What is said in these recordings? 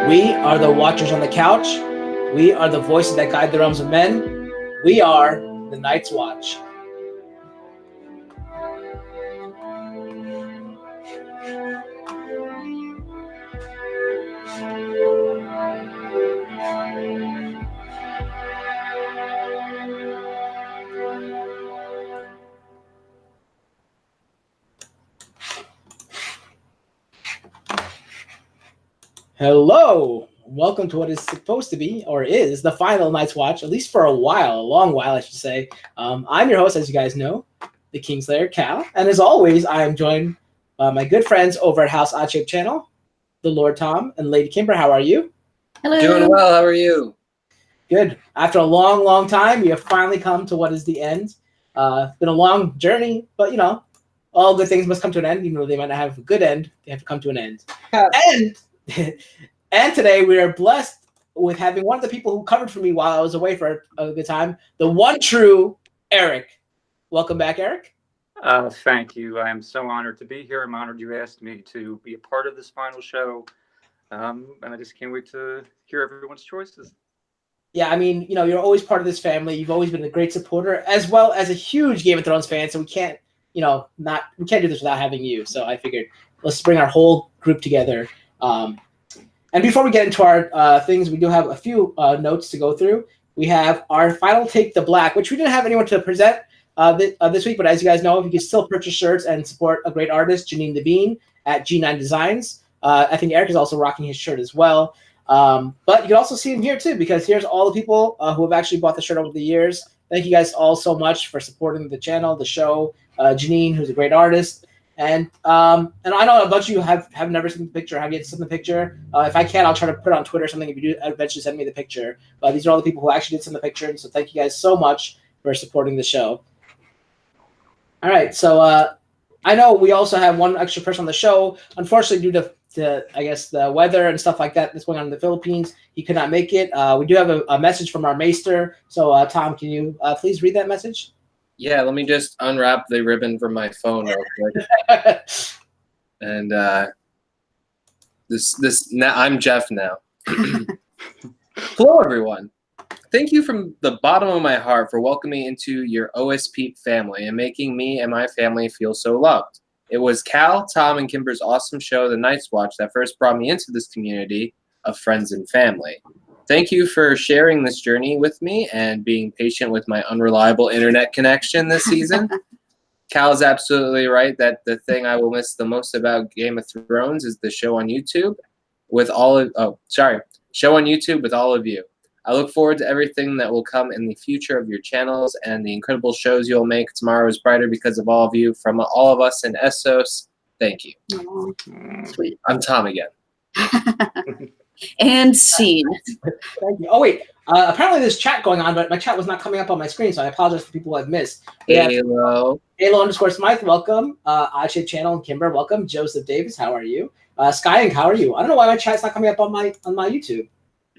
We are the watchers on the couch. We are the voices that guide the realms of men. We are the Night's Watch. Hello, welcome to what is supposed to be, or is, the final Night's Watch, at least for a while, a long while, I should say. I'm your host, as you guys know, the Kingslayer, Cal, and as always, I am joined by my good friends over at House Odd Shape Channel, the Lord Tom and Lady Kimber. How are you? Hello. Doing well. How are you? Good. After a long, long time, we have finally come to what is the end. It's been a long journey, but you know, all good things must come to an end, even though they might not have a good end. They have to come to an end. And today we are blessed with having one of the people who covered for me while I was away for a good time, the one true Eric. Welcome back, Eric. Thank you. I am so honored to be here. I'm honored you asked me to be a part of this final show. And I just can't wait to hear everyone's choices. Yeah, I mean, you know, you're always part of this family. You've always been a great supporter, as well as a huge Game of Thrones fan. So we can't, you know, we can't do this without having you. So I figured let's bring our whole group together. And before we get into our things, we do have a few notes to go through. We have our final take, the Black, which we didn't have anyone to present this week. But as you guys know, you can still purchase shirts and support a great artist, Janine Devine, at G9 Designs. I think Eric is also rocking his shirt as well. But you can also see him here too, because here's all the people who have actually bought the shirt over the years. Thank you guys all so much for supporting the channel, the show. Janine, who's a great artist. And I know a bunch of you have never seen the picture, have yet seen the picture. If I can, I'll try to put it on Twitter or something. If you do eventually send me the picture. But these are all the people who actually did send the picture. And so thank you guys so much for supporting the show. All right. So I know we also have one extra person on the show. Unfortunately, due to I guess, the weather and stuff like that that's going on in the Philippines, he could not make it. We do have a message from our Maester. So, Tom, can you please read that message? Yeah, let me just unwrap the ribbon from my phone real quick. And I'm Jeff now. Hello, everyone. Thank you from the bottom of my heart for welcoming me into your OSP family and making me and my family feel so loved. It was Cal, Tom, and Kimber's awesome show, The Night's Watch, that first brought me into this community of friends and family. Thank you for sharing this journey with me and being patient with my unreliable internet connection this season. Cal is absolutely right that the thing I will miss the most about Game of Thrones is the show on YouTube with all of you. I look forward to everything that will come in the future of your channels and the incredible shows you'll make. Tomorrow is brighter because of all of you. From all of us in Essos, thank you. Aww. Sweet. I'm Tom again. And scene. Thank you. Oh, wait. Apparently there's chat going on, but my chat was not coming up on my screen, so I apologize to people I've missed. Halo. Halo_Smythe, welcome. Odd Shape Channel and Kimber, welcome. Joseph Davis, how are you? Skying, how are you? I don't know why my chat's not coming up on my YouTube.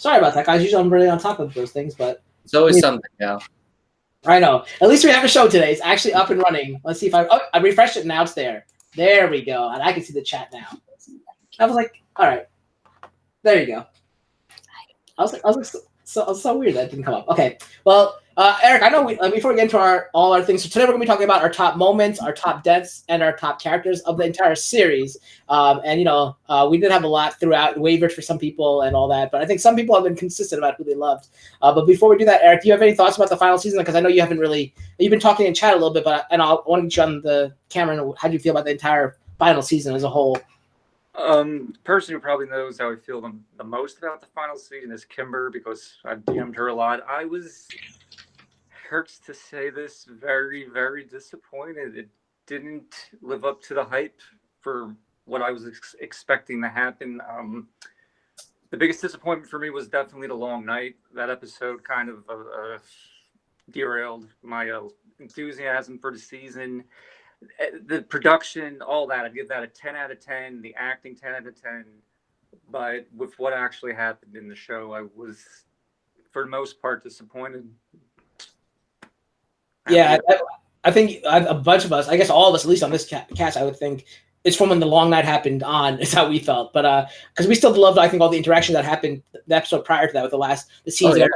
Sorry about that, guys. Usually I'm really on top of those things, but it's always something now. I know. At least we have a show today. It's actually up and running. Let's see if I refreshed it and now it's there. There we go. And I can see the chat now. I was like, all right. There you go. I was like, so weird that didn't come up. Okay. Well, Eric, I know before we get into all our things, so today we're going to be talking about our top moments, our top deaths, and our top characters of the entire series. And, you know, we did have a lot throughout, wavered for some people and all that, but I think some people have been consistent about who they loved. But before we do that, Eric, do you have any thoughts about the final season? Because I know you haven't really, you've been talking in chat a little bit, but I want to get you on the camera. And how do you feel about the entire final season as a whole? The person who probably knows how I feel the most about the final season is Kimber, because I've DM'd her a lot. I was, hurts to say this, very, very disappointed. It didn't live up to the hype for what I was expecting to happen. The biggest disappointment for me was definitely the long night. That episode kind of derailed my enthusiasm for the season. The production, all that, I'd give that a 10 out of 10. The acting, 10 out of 10. But with what actually happened in the show, I was, for the most part, disappointed. Yeah, I think a bunch of us, I guess all of us, at least on this cast, I would think, it's from when the long night happened on. Is how we felt, but because we still loved, I think, all the interaction that happened the episode prior to that with the scenes. Oh, yeah.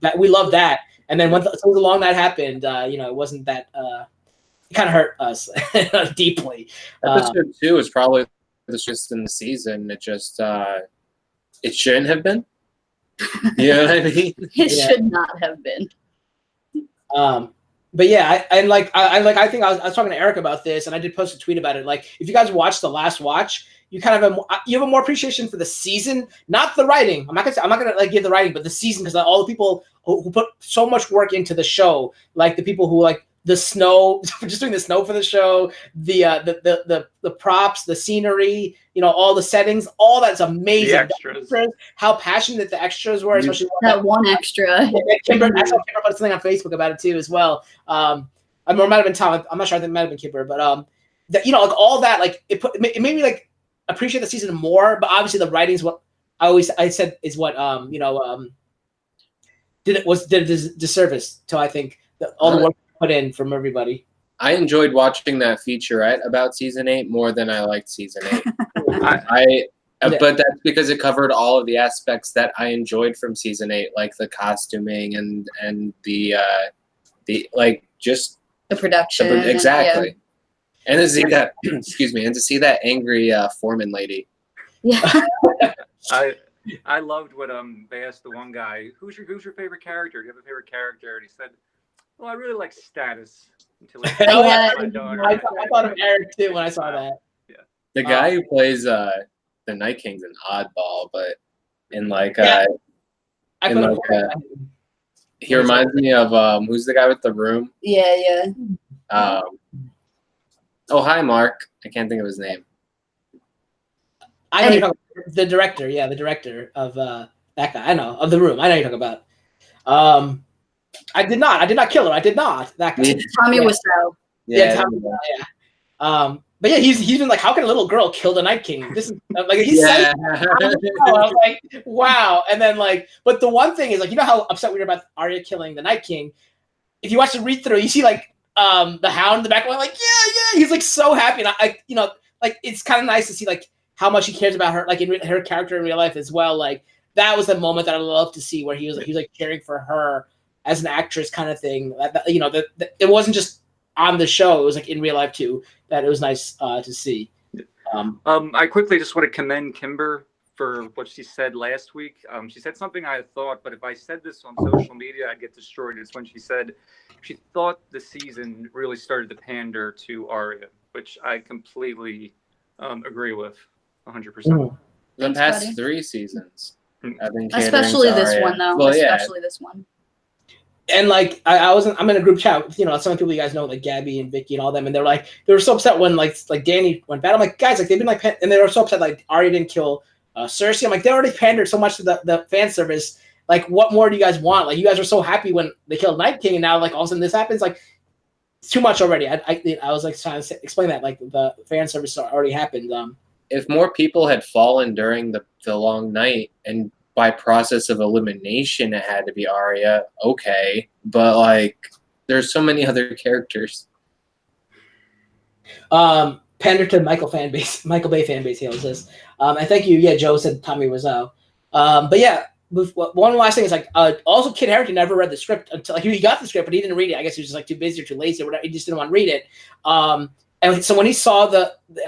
That we loved that, and then when the long night happened, it wasn't that. It kind of hurt us deeply. Episode 2 is probably the just in the season. It just it shouldn't have been. You know what I mean? It should not have been. But yeah, I think I was talking to Eric about this, and I did post a tweet about it. Like, if you guys watched the last watch, you kind of have a more appreciation for the season, not the writing. I'm not gonna like give the writing, but the season, because all the people who put so much work into the show, like the people who like the snow, just doing the snow for the show, the props, the scenery, all the settings, all that's amazing. The extras. How passionate the extras were, especially that one extra. Kimber, I saw Kimber put something on Facebook about it too as well. I mean, it might have been Tom. I'm not sure. I think it might have been Kimber, but like all that, like it made me like appreciate the season more. But obviously, the writing's what I said is what did a disservice to, I think, all the work put in from everybody. I enjoyed watching that featurette about season 8 more than I liked season 8. But that's because it covered all of the aspects that I enjoyed from season 8, like the costuming and the like just the production. Exactly. Yeah. And to see that, excuse me, and to see that angry foreman lady. Yeah. I loved what they asked the one guy, who's your favorite character? Do you have a favorite character? And he said, well, I really like Status. Until he my daughter. I thought of Eric too when I saw that. Yeah. The guy who plays the Night King's an oddball, but in like he reminds me of who's the guy with the room? Yeah. Oh, hi, Mark. I can't think of his name. I know you're talking about the director. Yeah, the director of that guy. I know, of The Room. I know you're talking about. I did not kill her. I did not. That guy. Tommy Wiseau. Yeah, Tommy. Yeah. But yeah, he's been like, how can a little girl kill the Night King? This is like he's saying. I was like, wow. And then like, but the one thing is like, how upset we were about Arya killing the Night King. If you watch the read through, you see like the Hound in the background, like yeah. He's like so happy, and I like it's kind of nice to see like how much he cares about her, like in her character in real life as well. Like that was the moment that I love to see where he was like caring for her as an actress kind of thing. It wasn't just on the show; it was like in real life too. That it was nice to see. I quickly just want to commend Kimber for what she said last week. She said something I had thought, but if I said this on social media, I'd get destroyed. It's when she said she thought the season really started to pander to Arya, which I completely agree with 100%. The past 3 seasons. Especially this one, though. Well, especially this one. And like I'm in a group chat with some people you guys know, like Gabby and Vicky and all them, and they were so upset when like Danny went bad. I'm like, guys, like they've been like, and they were so upset like Arya didn't kill Cersei. I'm like, they already pandered so much to the fan service. Like, what more do you guys want? Like, you guys were so happy when they killed Night King, and now like all of a sudden this happens. Like, it's too much already. I was like trying to explain that like the fan service already happened. If more people had fallen during the long night, and by process of elimination it had to be Arya, okay, but like there's so many other characters. Pander to Michael Bay fan base hails this. And thank you. Yeah, Joe said Tommy Wiseau. But yeah, one last thing is like also Kit Harington never read the script until he got the script, but he didn't read it. I guess he was just like too busy or too lazy or whatever. He just didn't want to read it. And so when he saw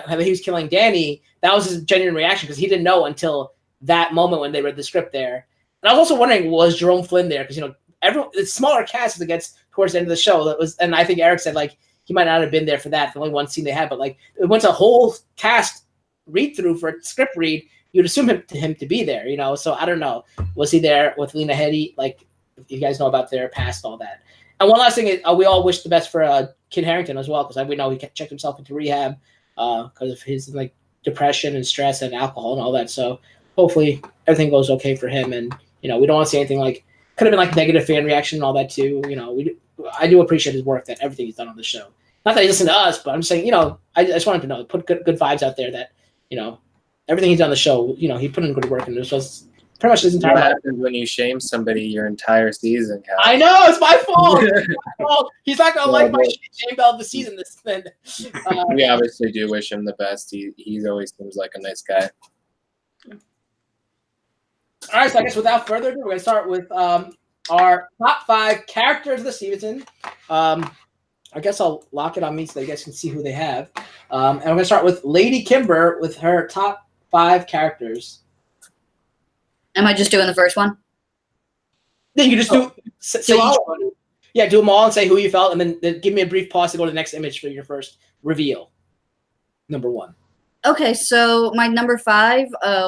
how he was killing Danny, that was his genuine reaction because he didn't know until that moment when they read the script there. And I was also wondering, was Jerome Flynn there? Because it's smaller cast as it gets towards the end of the show. And I think Eric said like he might not have been there for that. The only one scene they had, but like it went to a whole cast read through for a script read. You'd assume him to be there, So I don't know. Was he there with Lena Headey? Like, if you guys know about their past, all that. And one last thing is, we all wish the best for Kit Harington as well, because we know he checked himself into rehab because of his like depression and stress and alcohol and all that. So hopefully everything goes okay for him. And we don't want to see anything like could have been like negative fan reaction and all that too. I do appreciate his work, that everything he's done on the show. Not that he listened to us, but I'm saying I just wanted to know, put good vibes out there that everything he's done on the show, he put in good work, and this was pretty much his entire What life. happens when you shame somebody your entire season, Cal? I know, it's my fault. It's my fault. He's not going to like my shame bell of the season this then. We obviously do wish him the best. He always seems like a nice guy. All right, so I guess without further ado, we're going to start with our top 5 characters of the season. I guess I'll lock it on me so that you guys can see who they have. And we're going to start with Lady Kimber with her top 5 characters. Am I just doing the first one? Then you can just do all of them. Yeah, do them all and say who you felt, and then give me a brief pause to go to the next image for your first reveal. Number 1. Okay, so my number 5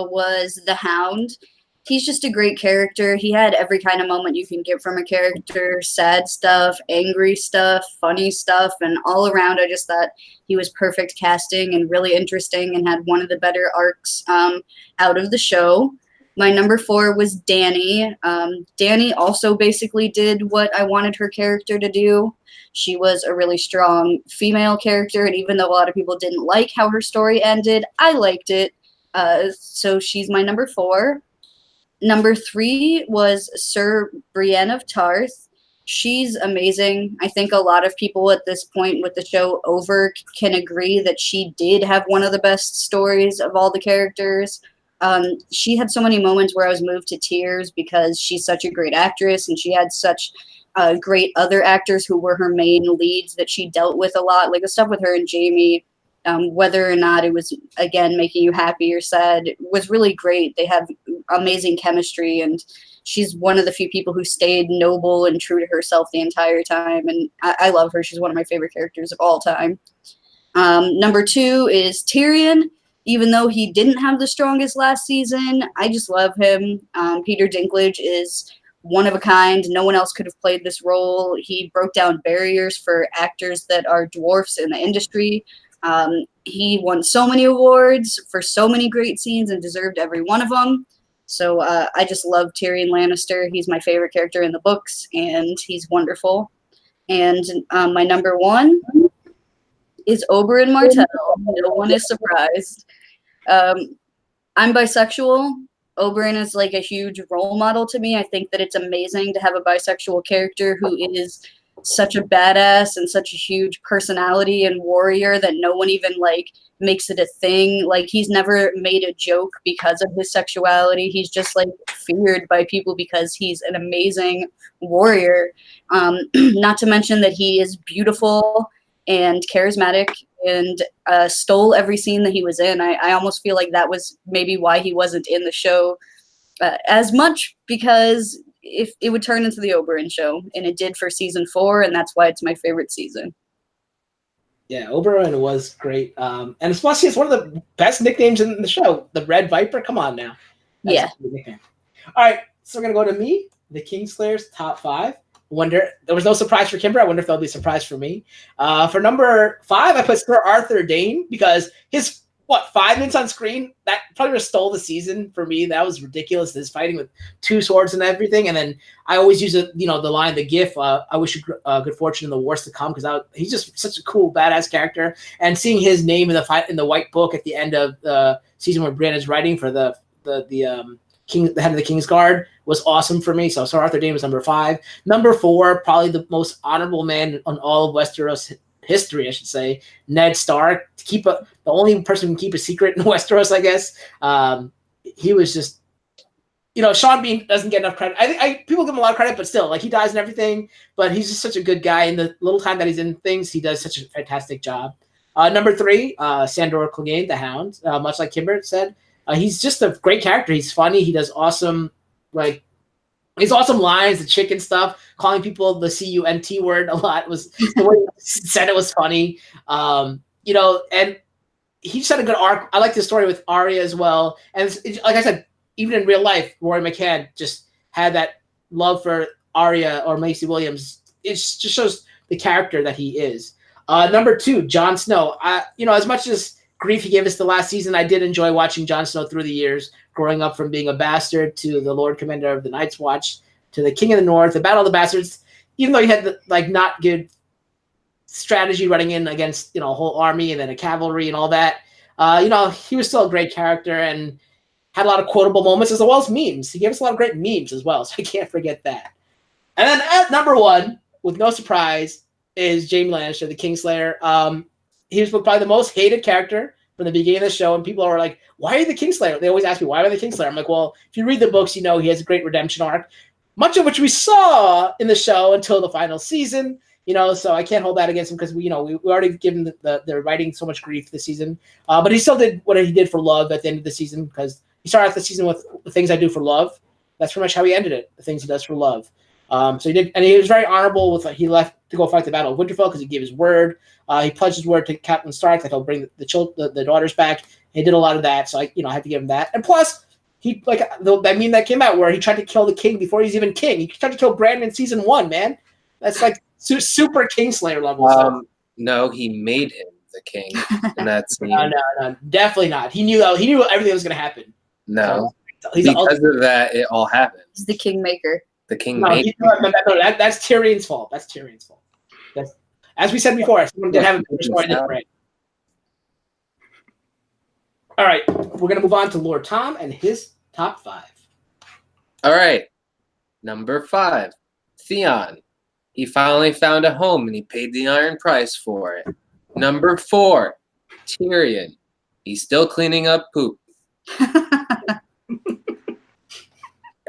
was the Hound. He's just a great character. He had every kind of moment you can get from a character, sad stuff, angry stuff, funny stuff, and all around I just thought he was perfect casting and really interesting and had one of the better arcs out of the show. My number 4 was Dani. Dani also basically did what I wanted her character to do. She was a really strong female character, and even though a lot of people didn't like how her story ended, I liked it. So she's my number 4. Number 3 was Sir Brienne of Tarth. She's amazing. I think a lot of people at this point with the show over can agree that she did have one of the best stories of all the characters. She had so many moments where I was moved to tears because she's such a great actress, and she had such great other actors who were her main leads that she dealt with a lot. Like the stuff with her and Jamie, whether or not it was, again, making you happy or sad, was really great. They have amazing chemistry, and she's one of the few people who stayed noble and true to herself the entire time, and I love her. She's one of my favorite characters of all time. Number 2 is Tyrion. Even though he didn't have the strongest last season, I just love him. Peter Dinklage is one of a kind. No one else could have played this role. He broke down barriers for actors that are dwarfs in the industry. He won so many awards for so many great scenes and deserved every one of them. So I just love Tyrion Lannister. He's my favorite character in the books, and he's wonderful. And my number 1 is Oberyn Martell. No one is surprised. I'm bisexual. Oberyn is like a huge role model to me. I think that it's amazing to have a bisexual character who is such a badass and such a huge personality and warrior that no one even like makes it a thing. Like he's never made a joke because of his sexuality. He's just like feared by people because he's an amazing warrior. Not to mention that he is beautiful and charismatic and stole every scene that he was in. I almost feel like that was maybe why he wasn't in the show as much, because if it would turn into the Oberyn show, and it did for season 4, and that's why it's my favorite season. Yeah, Oberyn was great. And plus, it's one of the best nicknames in the show. The Red Viper, come on now. That's Yeah. a good nickname. All right, so we're going to go to me, the Kingslayer's top 5. Wonder, there was no surprise for Kimber. I wonder if there'll be a surprise for me. For number 5, I put Sir Arthur Dayne because his 5 minutes on screen, that probably just stole the season for me. That was ridiculous. His fighting with 2 swords and everything. And then I always use the line, the GIF. I wish you good fortune in the wars to come, because he's just such a cool, badass character. And seeing his name in the white book at the end of the season where Brienne is writing for the head of the King's Guard was awesome for me. So Sir Arthur Dayne was number 5. Number 4, probably the most honorable man on all of Westeros history, I should say, Ned Stark. The only person who can keep a secret in Westeros, I guess. He was just, Sean Bean doesn't get enough credit. I think people give him a lot of credit, but still, like, he dies and everything. But he's just such a good guy. In the little time that he's in things, he does such a fantastic job. Number 3, Sandor Clegane, the Hound. Much like Kimber said, he's just a great character. He's funny. He does awesome, his awesome lines, the chicken stuff, calling people the C-U-N-T word a lot was the way he said it was funny. And he just had a good arc. I like the story with Arya as well. And like I said, even in real life, Rory McCann just had that love for Arya or Macy Williams. It just shows the character that he is. Number 2, Jon Snow. As much as grief he gave us the last season, I did enjoy watching Jon Snow through the years, growing up from being a bastard to the Lord Commander of the Night's Watch to the King of the North, the Battle of the Bastards. Even though he had the not good strategy running in against a whole army and then a cavalry and all that, he was still a great character. And had a lot of quotable moments as well as memes. He gave us a lot of great memes as well, so I can't forget that. And then at number 1, with no surprise, is Jaime Lannister, the Kingslayer. He was probably the most hated character from the beginning of the show, and people are like, why are you the Kingslayer? They always ask me, why am I the Kingslayer? I'm like, well, if you read the books, you know he has a great redemption arc, much of which we saw in the show until the final season, so I can't hold that against him because we already given the writing so much grief this season. But he still did what he did for love at the end of the season, because he started off the season with the things I do for love. That's pretty much how he ended it, the things he does for love. So he did, and he was very honorable with he left to go fight the Battle of Winterfell because he gave his word. He pledged his word to Captain Stark that he'll bring the daughters back. He did a lot of that, so I have to give him that. And plus, he that meme that came out where he tried to kill the king before he's even king. He tried to kill Brandon in season 1, man. That's like super Kingslayer level. No, he made him the king, and that's no, definitely not. He knew everything was going to happen. No, so because of that, it all happened. He's the kingmaker. The king. That's Tyrion's fault. That's Tyrion's fault. As we said before, someone did have a destroyed it, right? All right, we're gonna move on to Lord Tom and his top 5. All right, number 5, Theon. He finally found a home and he paid the iron price for it. Number 4, Tyrion. He's still cleaning up poop.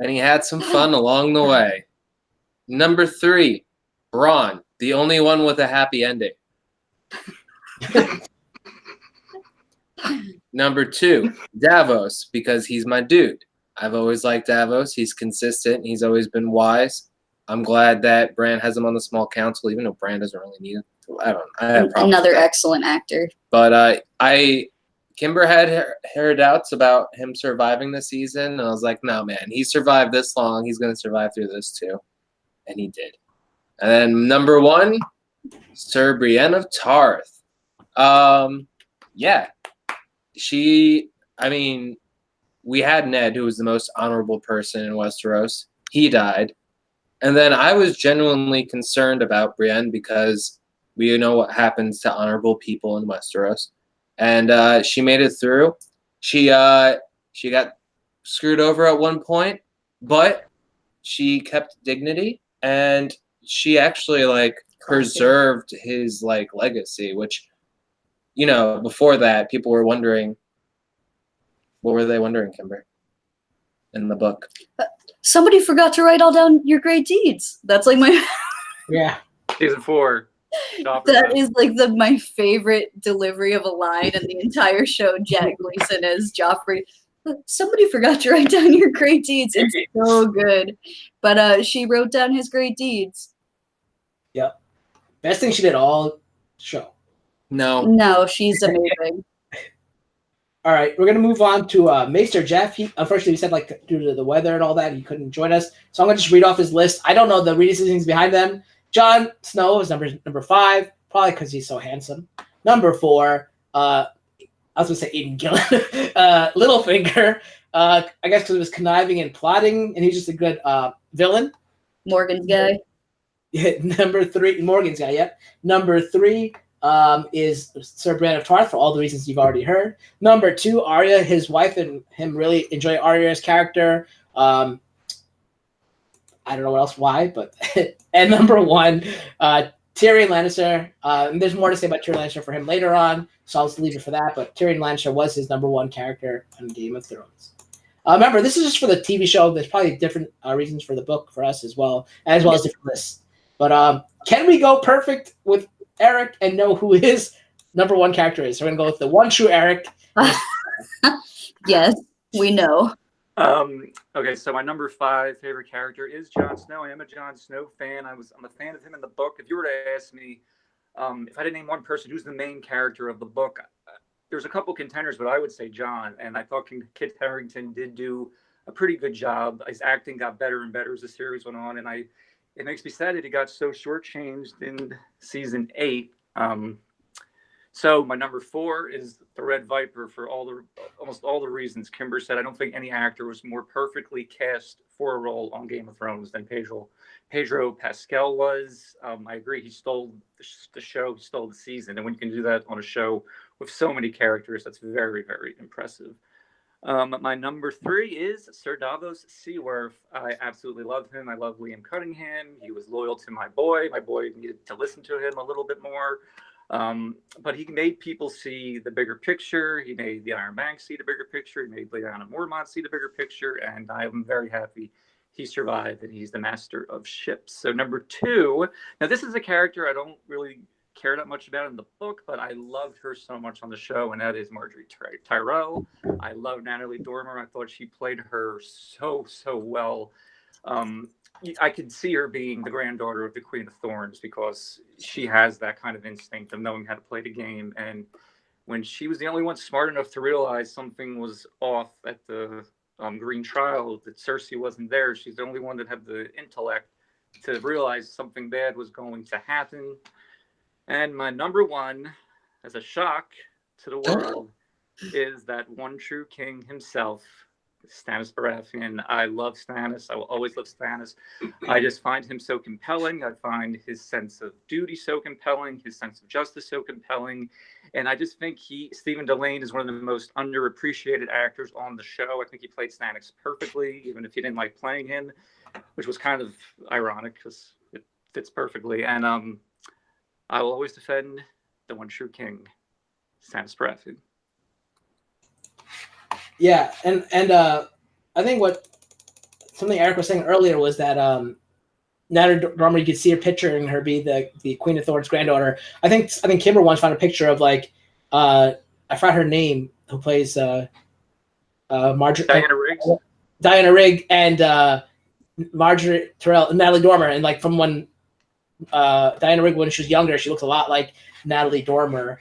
And he had some fun along the way. Number 3, Bronn, the only one with a happy ending. Number 2, Davos, because he's my dude. I've always liked Davos. He's consistent. He's always been wise. I'm glad that Bran has him on the small council, even though Bran doesn't really need it. I have Another excellent actor. But Kimber had her doubts about him surviving the season, and I was like, no, man, he survived this long. He's going to survive through this too. And he did. And then number 1, Sir Brienne of Tarth. Yeah. We had Ned, who was the most honorable person in Westeros. He died. And then I was genuinely concerned about Brienne because we know what happens to honorable people in Westeros. And she made it through. She got screwed over at one point, but she kept dignity, and she actually preserved his legacy, which, before that people were wondering. What were they wondering, Kimber? In the book. Somebody forgot to write all down your great deeds. That's my Yeah. Season 4. That is my favorite delivery of a line in the entire show. Jack Gleason as Joffrey. Somebody forgot to write down your great deeds. It's so good. But she wrote down his great deeds. Yep. Best thing she did all show. No, she's amazing. All right, we're gonna move on to Maester Jeff. He unfortunately, he said due to the weather and all that, he couldn't join us. So I'm gonna just read off his list. I don't know the reasons behind them. Jon Snow is number 5, probably because he's so handsome. Number 4, I was gonna say Aidan Gillen. Littlefinger. I guess because he was conniving and plotting, and he's just a good villain. Morgan's guy. Yeah, number 3, Morgan's guy. Yep. Number 3. Is Sir Bran of Tarth for all the reasons you've already heard. Number 2, Arya, his wife and him really enjoy Arya's character. I don't know what else, why, but and number 1, Tyrion Lannister. And there's more to say about Tyrion Lannister for him later on, so I'll just leave it for that. But Tyrion Lannister was his number 1 character in Game of Thrones. Remember, this is just for the TV show. There's probably different reasons for the book for us as well as different lists. But can we go perfect with Eric and know who his number 1 character is? So we're gonna go with the one true Eric. Yes, we know. Okay, so my number 5 favorite character is Jon Snow. I am a Jon Snow fan. I'm a fan of him in the book. If you were to ask me if I had to name one person who's the main character of the book, there's a couple contenders, but I would say Jon. And I thought Kit Harington did do a pretty good job. His acting got better and better as the series went on, and it makes me sad that he got so shortchanged in season 8. So my number 4 is the Red Viper for almost all the reasons Kimber said. I don't think any actor was more perfectly cast for a role on Game of Thrones than Pedro Pascal was. I agree. He stole the show. He stole the season. And when you can do that on a show with so many characters, that's very, very impressive. My number 3 is Sir Davos Seaworth. I absolutely love him. I love Liam Cunningham. He was loyal to my boy. My boy needed to listen to him a little bit more. But he made people see the bigger picture. He made the Iron Bank see the bigger picture. He made Lyanna Mormont see the bigger picture. And I'm very happy he survived and he's the master of ships. So number 2, now this is a character I don't really care that much about in the book, but I loved her so much on the show, and that is Marjorie Tyrell. I love Natalie Dormer. I thought she played her so well. I could see her being the granddaughter of the Queen of Thorns because she has that kind of instinct of knowing how to play the game. And when she was the only one smart enough to realize something was off at the Green Trial, that Cersei wasn't there, she's the only one that had the intellect to realize something bad was going to happen. And my number 1, as a shock to the world, is that one true king himself, Stannis Baratheon. I love Stannis. I will always love Stannis. I just find him so compelling. I find his sense of duty so compelling, his sense of justice so compelling. And I just think Stephen Delane is one of the most underappreciated actors on the show. I think he played Stannis perfectly, even if you didn't like playing him, which was kind of ironic because it fits perfectly. And I will always defend the one true king, Stannis Baratheon. Yeah, and I think something Eric was saying earlier was that Natalie Dormer, you could see her picturing her be the Queen of Thorns granddaughter. I think Kimber once found a picture of like I forgot her name, who plays Marjorie Diana Rigg and Marjorie Tyrell, Natalie Dormer, and like from when Diana Rigg when she was younger, she looks a lot like Natalie Dormer.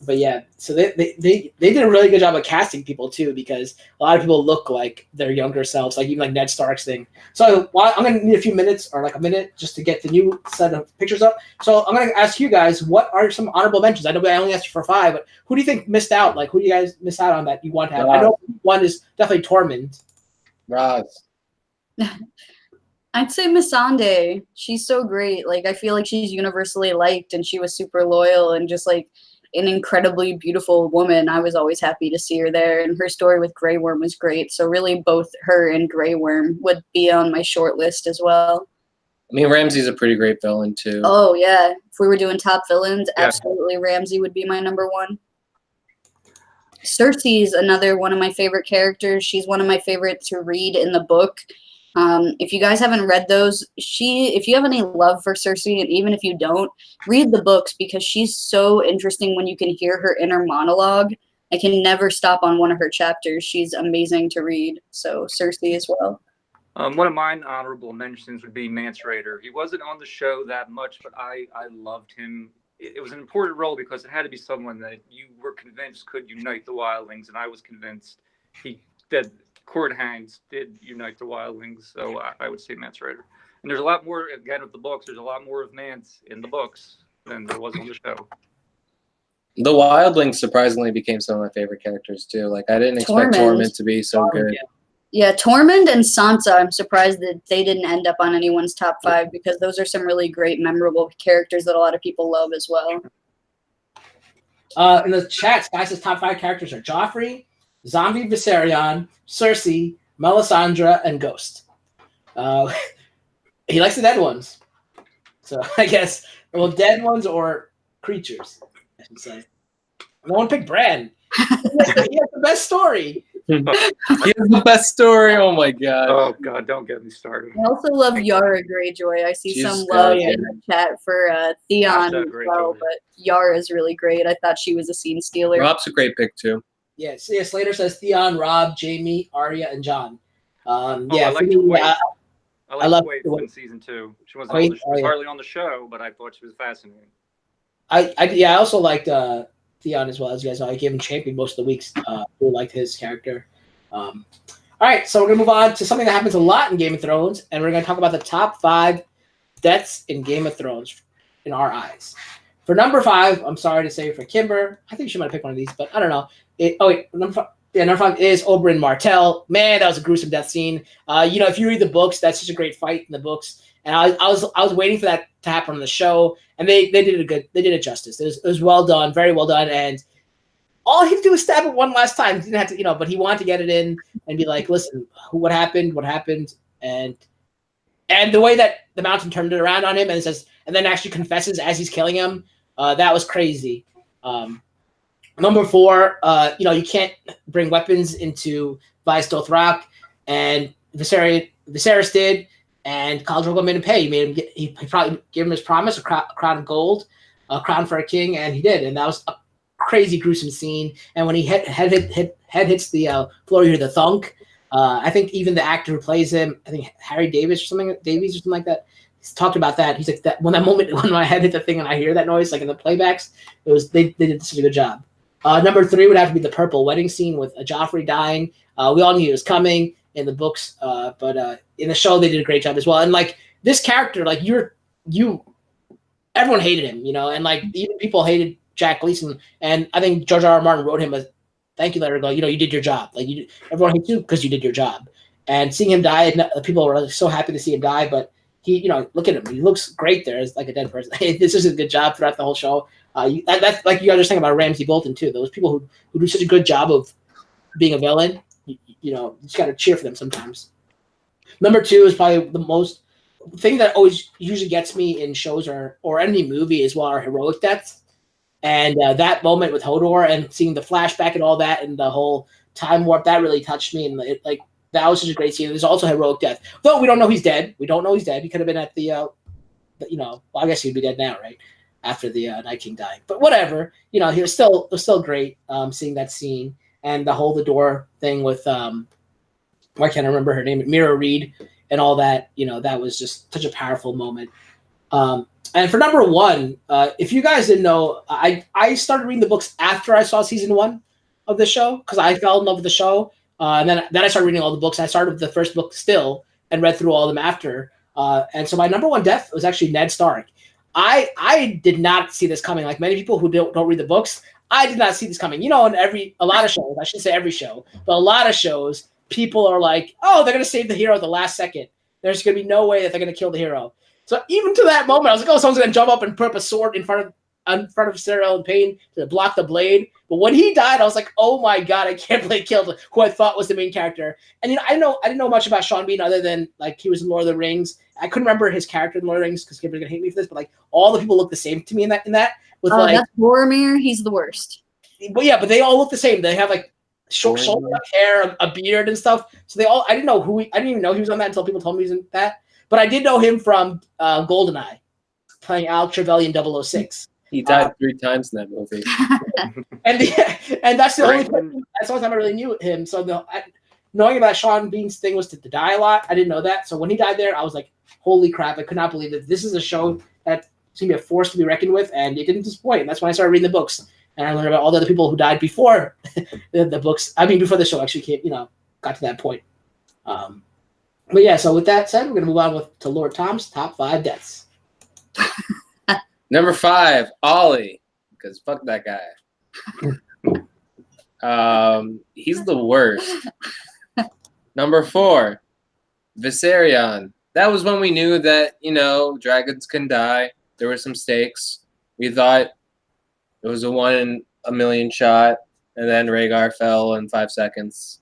But yeah, so they did a really good job of casting people too, because a lot of people look like their younger selves, like even like Ned Stark's thing. So I'm gonna need a few minutes or like a minute just to get the new set of pictures up. So I'm gonna ask you guys, what are some honorable mentions? I know I only asked you for 5, but who do you think missed out? Like, who do you guys miss out on that you want to have? I know one is definitely Tormund. Roz. I'd say Missandei. She's so great. Like, I feel like she's universally liked, and she was super loyal and just like an incredibly beautiful woman. I was always happy to see her there, and her story with Grey Worm was great. So really both her and Grey Worm would be on my short list as well. I mean, Ramsay's a pretty great villain too. Oh yeah, if we were doing top villains, absolutely Ramsay would be my number 1. Cersei's another one of my favorite characters. She's one of my favorites to read in the book. If you guys haven't read those, if you have any love for Cersei, and even if you don't, read the books, because she's so interesting when you can hear her inner monologue. I can never stop on one of her chapters. She's amazing to read. So Cersei as well. One of mine honorable mentions would be Mance Rayder. He wasn't on the show that much, but I loved him. It was an important role because it had to be someone that you were convinced could unite the wildlings, and I was convinced that Cord Hangs did unite the wildlings, so I would say Mance Rayder. And there's a lot more, again, with the books, there's a lot more of Mance in the books than there was on the show. The wildlings surprisingly became some of my favorite characters too. Like, I didn't expect Tormund to be so good. Yeah, Tormund and Sansa, I'm surprised that they didn't end up on anyone's top 5, because those are some really great, memorable characters that a lot of people love as well. In the chat, Sky says top 5 characters are Joffrey, Zombie Viserion, Cersei, Melisandre, and Ghost. He likes the dead ones. So I guess, well, dead ones or creatures, I should say. No one picked Bran. He has the best story. He has the best story. Oh my god. Oh god, don't get me started. I also love Yara Greyjoy. I see some love in the chat for Theon as well, but Yara is really great. I thought she was a scene stealer. Rob's a great pick too. Yeah, Slater says Theon, Rob, Jaime, Arya, and John. I like Quaid in season 2. She wasn't hardly on the show, but I thought she was fascinating. I also liked Theon as well. As you guys know, I gave him champion most of the weeks. Who liked his character. All right, so we're gonna move on to something that happens a lot in Game of Thrones, and we're gonna talk about the top 5 deaths in Game of Thrones in our eyes. For number 5, I'm sorry to say for Kimber, I think she might have picked one of these, but I don't know. Number 5 is Oberyn Martell. Man, that was a gruesome death scene. If you read the books, that's such a great fight in the books, and I was waiting for that to happen on the show, and they did it justice. It was well done, very well done, and all he had to do was stab it one last time. He didn't have to, but he wanted to get it in and be like, listen, what happened? And the way that the Mountain turned it around on him and then actually confesses as he's killing him, that was crazy. Number 4, you can't bring weapons into Vice Rock, and Viserys did, and Khal Drogo made him pay. He probably gave him his promise, a crown of gold, a crown for a king, and he did, and that was a crazy, gruesome scene. And when he head hits the floor, you hear the thunk. I think even the actor who plays him, I think Harry Davies or something like that, he's talked about that. He's like, that moment when my head hit the thing and I hear that noise, like in the playbacks, they did such a good job. Number 3 would have to be the purple wedding scene with Joffrey dying. We all knew it was coming in the books, but in the show they did a great job as well. And like this character, like everyone hated him, and like even people hated Jack Gleason. And I think George R. R. Martin wrote him a thank you letter, go, you did your job. Like everyone hates you because you did your job. And seeing him die, people were so happy to see him die, but he, look at him. He looks great there as like a dead person. This is a good job throughout the whole show. That's like you guys are saying about Ramsay Bolton too. Those people who do such a good job of being a villain, you just got to cheer for them sometimes. Number 2 is probably the most thing that always usually gets me in shows or any movie as well are heroic deaths. And that moment with Hodor and seeing the flashback and all that and the whole time warp, that really touched me. And that was such a great scene. There's also heroic death. Though we don't know he's dead. We don't know he's dead. He could have been at well, I guess he'd be dead now, right? After the Night King dying. But whatever. He was still great seeing that scene. And the hold the door thing with, why can't I remember her name? Mira Reed and all that. That was just such a powerful moment. And for number 1, if you guys didn't know, I started reading the books after I saw season 1 of the show because I fell in love with the show. And then I started reading all the books. I started with the first book still and read through all of them after. And so my number 1 death was actually Ned Stark. I did not see this coming. Like many people who don't read the books, I did not see this coming. In a lot of shows, I shouldn't say every show, but a lot of shows, people are like, oh, they're going to save the hero at the last second. There's going to be no way that they're going to kill the hero. So even to that moment, I was like, oh, someone's going to jump up and put up a sword in front of Cyril and Payne to block the blade. But when he died, I was like, oh my God, I can't believe he killed who I thought was the main character. And I didn't know much about Sean Bean other than like he was in Lord of the Rings. I couldn't remember his character in Lord of the Rings because Kimber's going to hate me for this, but like all the people look the same to me in that. With that's Boromir. He's the worst. But yeah, but they all look the same. They have like short shoulder hair, a beard and stuff. So I didn't even know he was on that until people told me he was in that. But I did know him from GoldenEye, playing Alex Trevelyan 006. He died 3 times in that movie. and that's the only time I really knew him. So knowing about Sean Bean's thing was to die a lot. I didn't know that. So when he died there, I was like, holy crap, I could not believe it. This is a show that's going to be a force to be reckoned with, and it didn't disappoint. And that's when I started reading the books. And I learned about all the other people who died before the books. I mean, before the show actually came, got to that point. But yeah, so with that said, we're going to move on to Lord Tom's top 5 deaths. Number 5, Ollie, because fuck that guy. He's the worst. Number 4, Viserion. That was when we knew that, dragons can die. There were some stakes. We thought it was a 1 in a million shot, and then Rhaegar fell in 5 seconds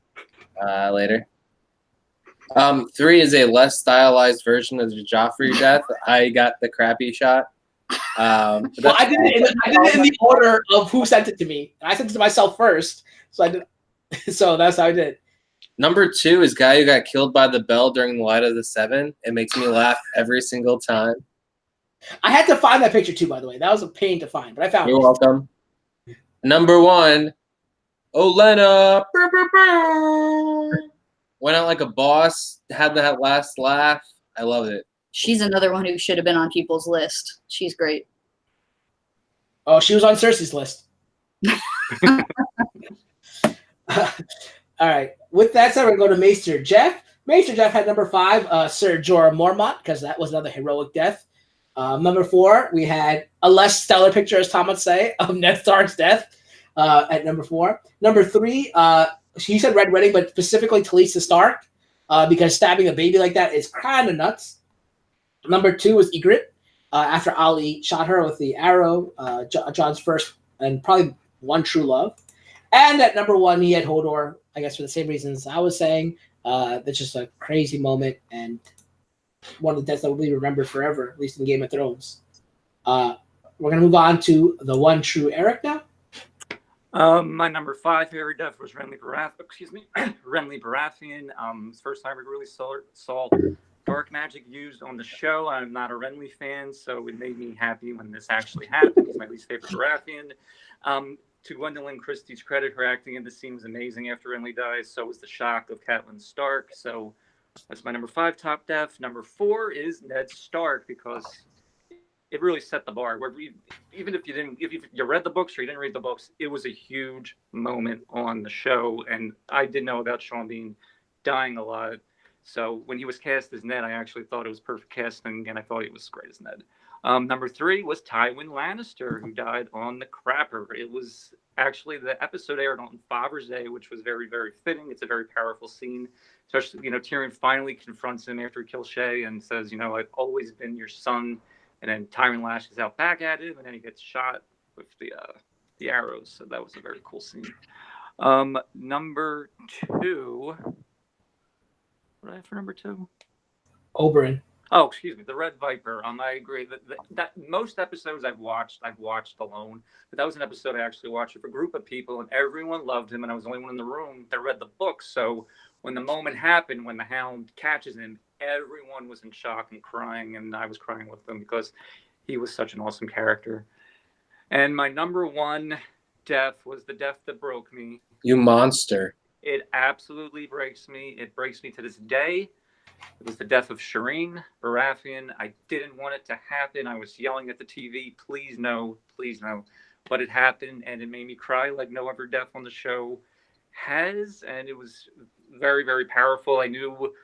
later. 3 is a less stylized version of the Joffrey death. I got the crappy shot. I did it in the order of who sent it to me. I sent it to myself first, so that's how I did. Number 2 is guy who got killed by the bell during the Light of the Seven. It makes me laugh every single time. I had to find that picture too, by the way. That was a pain to find, but I found it. You're welcome. Number 1, Olenna. Went out like a boss, had that last laugh. I loved it. She's another one who should have been on people's list. She's great. Oh, she was on Cersei's list. All right. With that said, we're going to go to Maester Jeff. Maester Jeff had number 5, Sir Jorah Mormont, because that was another heroic death. Number 4, we had a less stellar picture, as Tom would say, of Ned Stark's death at number 4. Number 3, he said Red Wedding, but specifically Talisa Stark, because stabbing a baby like that is kind of nuts. Number 2 was Ygritte, after Ali shot her with the arrow, Jon's first and probably one true love. And at number 1, he had Hodor, I guess for the same reasons I was saying. That's just a crazy moment and one of the deaths that will be remembered forever, at least in Game of Thrones. We're going to move on to the one true Eric now. My number 5 favorite death was Renly Baratheon. It's the first time we really saw dark magic used on the show. I'm not a Renly fan, so it made me happy when this actually happened. He's my least favorite Baratheon. To Gwendolyn Christie's credit, her acting in the scene was amazing after Renly dies. So was the shock of Catelyn Stark. So that's my number 5 top death. Number 4 is Ned Stark, because it really set the bar. Where even if you read the books or you didn't read the books, it was a huge moment on the show. And I did know about Sean Bean dying a lot. So when he was cast as Ned, I actually thought it was perfect casting, and I thought he was great as Ned. Number 3 was Tywin Lannister, who died on the Crapper. It was actually the episode aired on Father's Day, which was very, very fitting. It's a very powerful scene. Especially, Tyrion finally confronts him after he kills Shay and says, I've always been your son. And then Tywin lashes out back at him, and then he gets shot with the arrows. So that was a very cool scene. Number 2. What did I have for number 2? Oberyn. Oh, excuse me, the Red Viper. I agree that most episodes I've watched alone, but that was an episode I actually watched with a group of people, and everyone loved him, and I was the only one in the room that read the book. So when the moment happened, when the Hound catches him, everyone was in shock and crying, and I was crying with them because he was such an awesome character. And my number 1 death was the death that broke me. You monster. It absolutely breaks me. It breaks me to this day. It was the death of Shireen Baratheon. I didn't want it to happen. I was yelling at the TV, please no, please no. But it happened, and it made me cry like no other death on the show has. And it was very, very powerful. I knew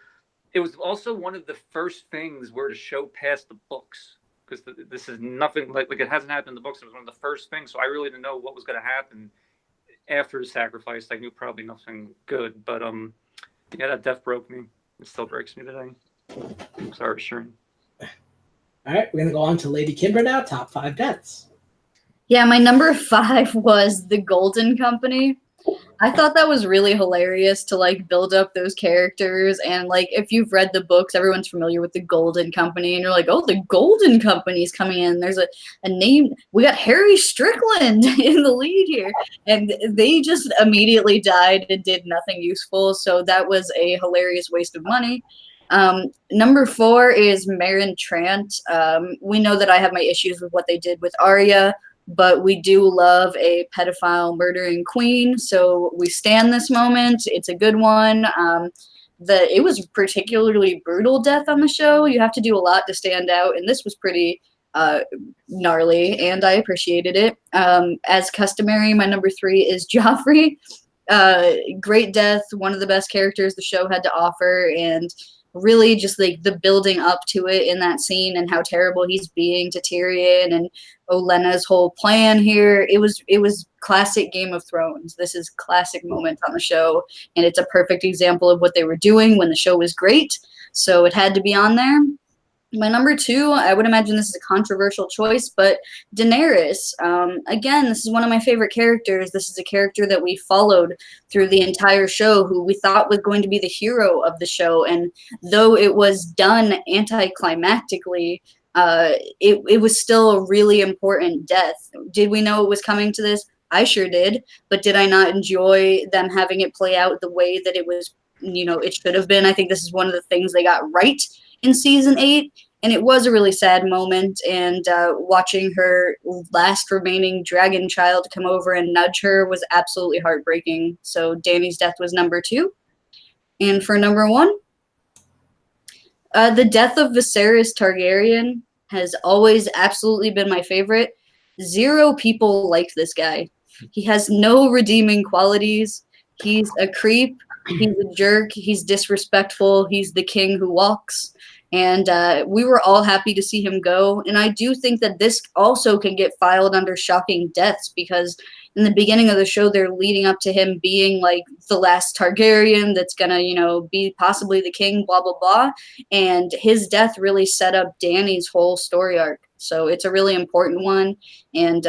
it was also one of the first things where the show passed the books, because this is nothing like it hasn't happened in the books. It was one of the first things. So I really didn't know what was going to happen after the sacrifice. I knew probably nothing good. But yeah, that death broke me. It still breaks me today. I'm sorry, Shireen. All right, we're going to go on to Lady Kimber now, top 5 deaths. Yeah, my number 5 was the Golden Company. I thought that was really hilarious to build up those characters, and if you've read the books, everyone's familiar with the Golden Company, and you're like, oh, the Golden Company's coming in. There's a name. We got Harry Strickland in the lead here, and they just immediately died and did nothing useful. So that was a hilarious waste of money. Number 4 is Meryn Trant. We know that I have my issues with what they did with Arya, but we do love a pedophile murdering queen, so we stand this moment. It's a good one. It was a particularly brutal death on the show. You have to do a lot to stand out, and this was pretty gnarly, and I appreciated it. As customary, my number 3 is Joffrey. Great death, one of the best characters the show had to offer, and really just the building up to it in that scene and how terrible he's being to Tyrion and Olenna's whole plan here. It was classic Game of Thrones. This is classic moment on the show, and it's a perfect example of what they were doing when the show was great. So it had to be on there. My number 2, I would imagine this is a controversial choice, but Daenerys. Again, this is one of my favorite characters. This is a character that we followed through the entire show, who we thought was going to be the hero of the show. And though it was done anticlimactically, it was still a really important death. Did we know it was coming to this? I sure did. But did I not enjoy them having it play out the way that it was, it should have been? I think this is one of the things they got right in season 8, and it was a really sad moment, and watching her last remaining dragon child come over and nudge her was absolutely heartbreaking. So Dany's death was number 2. And for number 1, the death of Viserys Targaryen has always absolutely been my favorite. 0 people like this guy. He has no redeeming qualities. He's a creep. He's a jerk. He's disrespectful. He's the king who walks. And we were all happy to see him go. And I do think that this also can get filed under shocking deaths, because in the beginning of the show, they're leading up to him being the last Targaryen that's going to, be possibly the king, blah, blah, blah. And his death really set up Dany's whole story arc. So it's a really important one. And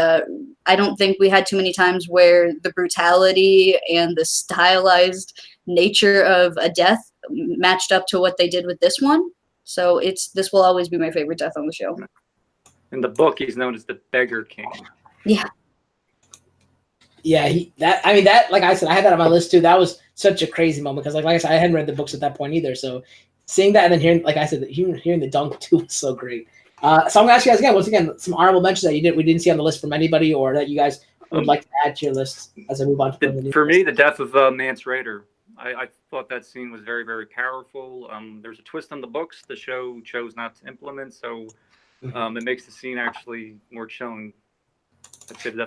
I don't think we had too many times where the brutality and the stylized nature of a death matched up to what they did with this one. So this will always be my favorite death on the show. In the book, he's known as the Beggar King. Yeah. Yeah, that like I said, I had that on my list too. That was such a crazy moment because like I said, I hadn't read the books at that point either. So seeing that and then hearing, like I said, hearing the dunk too was so great. So I'm gonna ask you guys again, once again, some honorable mentions that we didn't see on the list from anybody, or that you guys would like to add to your list as I move on to for me, the death of Mance Raider. I thought that scene was very, very powerful. There's a twist on the books the show chose not to implement, so it makes the scene actually more chilling.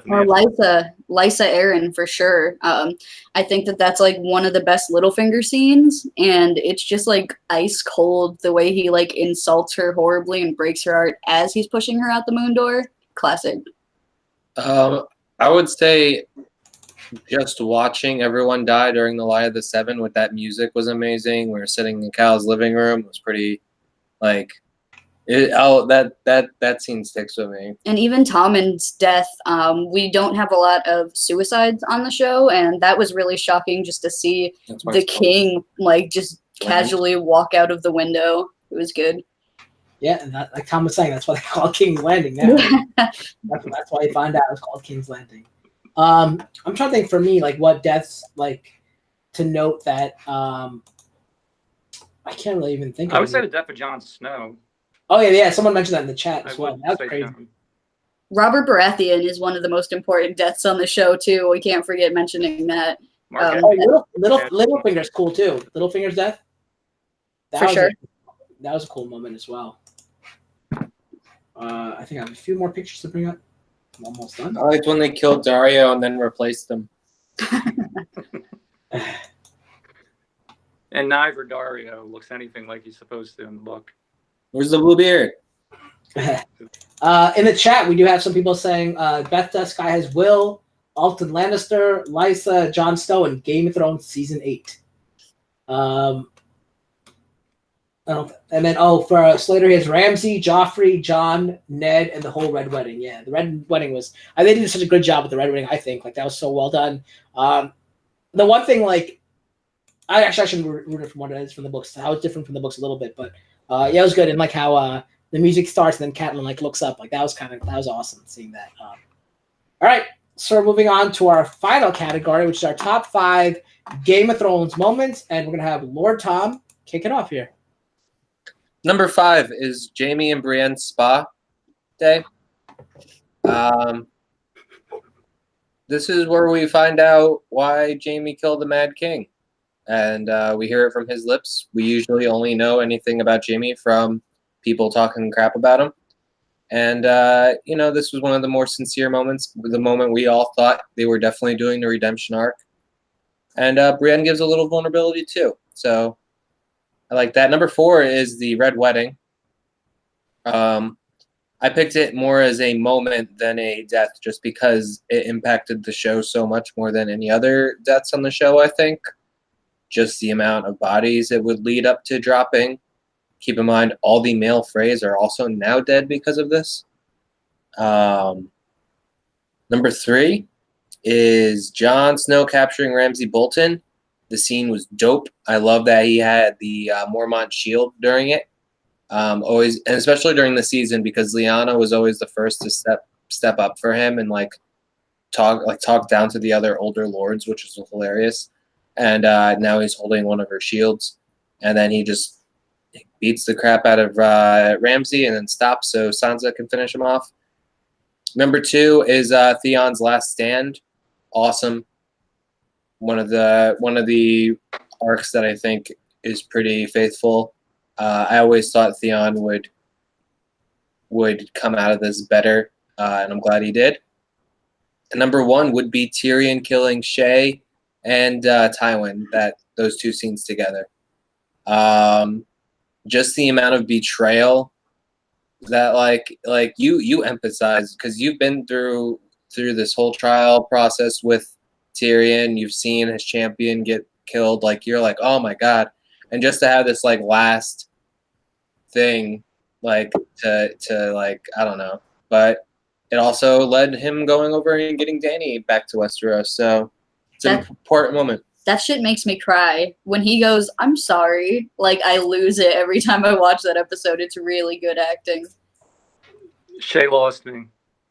Or Lysa Aaron for sure. I think that's like one of the best Littlefinger scenes, and it's just like ice cold the way he like insults her horribly and breaks her heart as he's pushing her out the moon door. Classic. I would say just watching everyone die during the Lie of the Seven with that music was amazing. We were sitting in Cal's living room. It was pretty like. That scene sticks with me. And even Tommen's death, we don't have a lot of suicides on the show, and that was really shocking just to see the king like just casually walk out of the window. It was good. Yeah, and like Tom was saying, that's why they call it King's Landing now. that's why you find out it's called King's Landing. I'm trying to think for me, like what deaths like to note that I can't really even think of. I would say the death of Jon Snow. Oh yeah. Someone mentioned that in the chat as well. That's crazy. Robert Baratheon is one of the most important deaths on the show too. We can't forget mentioning that. Littlefinger's cool too. Littlefinger's death. For sure. That was a cool moment as well. I think I have a few more pictures to bring up. I'm almost done. I liked when they killed Dario and then replaced him. And neither Dario looks anything like he's supposed to in the book. Where's the blue beard? In the chat, we do have some people saying Beth Sky has Will, Alton Lannister, Lysa, Jon Snow, and Game of Thrones Season 8. And then, for Slater, he has Ramsay, Joffrey, Jon, Ned, and the whole Red Wedding. Yeah, the Red Wedding was... they did such a good job with the Red Wedding, I think. Like, that was so well done. The one thing, like... I actually ruined it from what it is from the books. How it's different from the books a little bit, but... it was good, and like how the music starts and then Catelyn like looks up, like that was awesome seeing that. All right, so we're moving on to our final category, which is our top 5 Game of Thrones moments, and we're gonna have Lord Tom kick it off here. Number 5 is Jaime and Brienne's spa day. This is where we find out why Jaime killed the Mad King. And we hear it from his lips. We usually only know anything about Jaime from people talking crap about him. And, this was one of the more sincere moments, the moment we all thought they were definitely doing the redemption arc. And Brienne gives a little vulnerability, too. So I like that. Number 4 is the Red Wedding. I picked it more as a moment than a death just because it impacted the show so much more than any other deaths on the show, I think. Just the amount of bodies it would lead up to dropping. Keep in mind, all the male Freys are also now dead because of this. Number 3 is Jon Snow capturing Ramsay Bolton. The scene was dope. I love that he had the Mormont shield during it. Always, and especially during the season, because Lyanna was always the first to step up for him and talk down to the other older lords, which was hilarious. And now he's holding one of her shields. And then he just beats the crap out of Ramsay and then stops so Sansa can finish him off. Number 2 is Theon's last stand. Awesome. One of the arcs that I think is pretty faithful. I always thought Theon would come out of this better, and I'm glad he did. And number 1 would be Tyrion killing Shay and Tywin, those two scenes together. Just the amount of betrayal that like you empathize because you've been through this whole trial process with Tyrion. You've seen his champion get killed. Like you're like, oh my god. And just to have this like last thing like to like I don't know, but it also led him going over and getting Dany back to Westeros. So it's an important moment. That shit makes me cry. When he goes, I'm sorry, like, I lose it every time I watch that episode. It's really good acting. Shay lost me.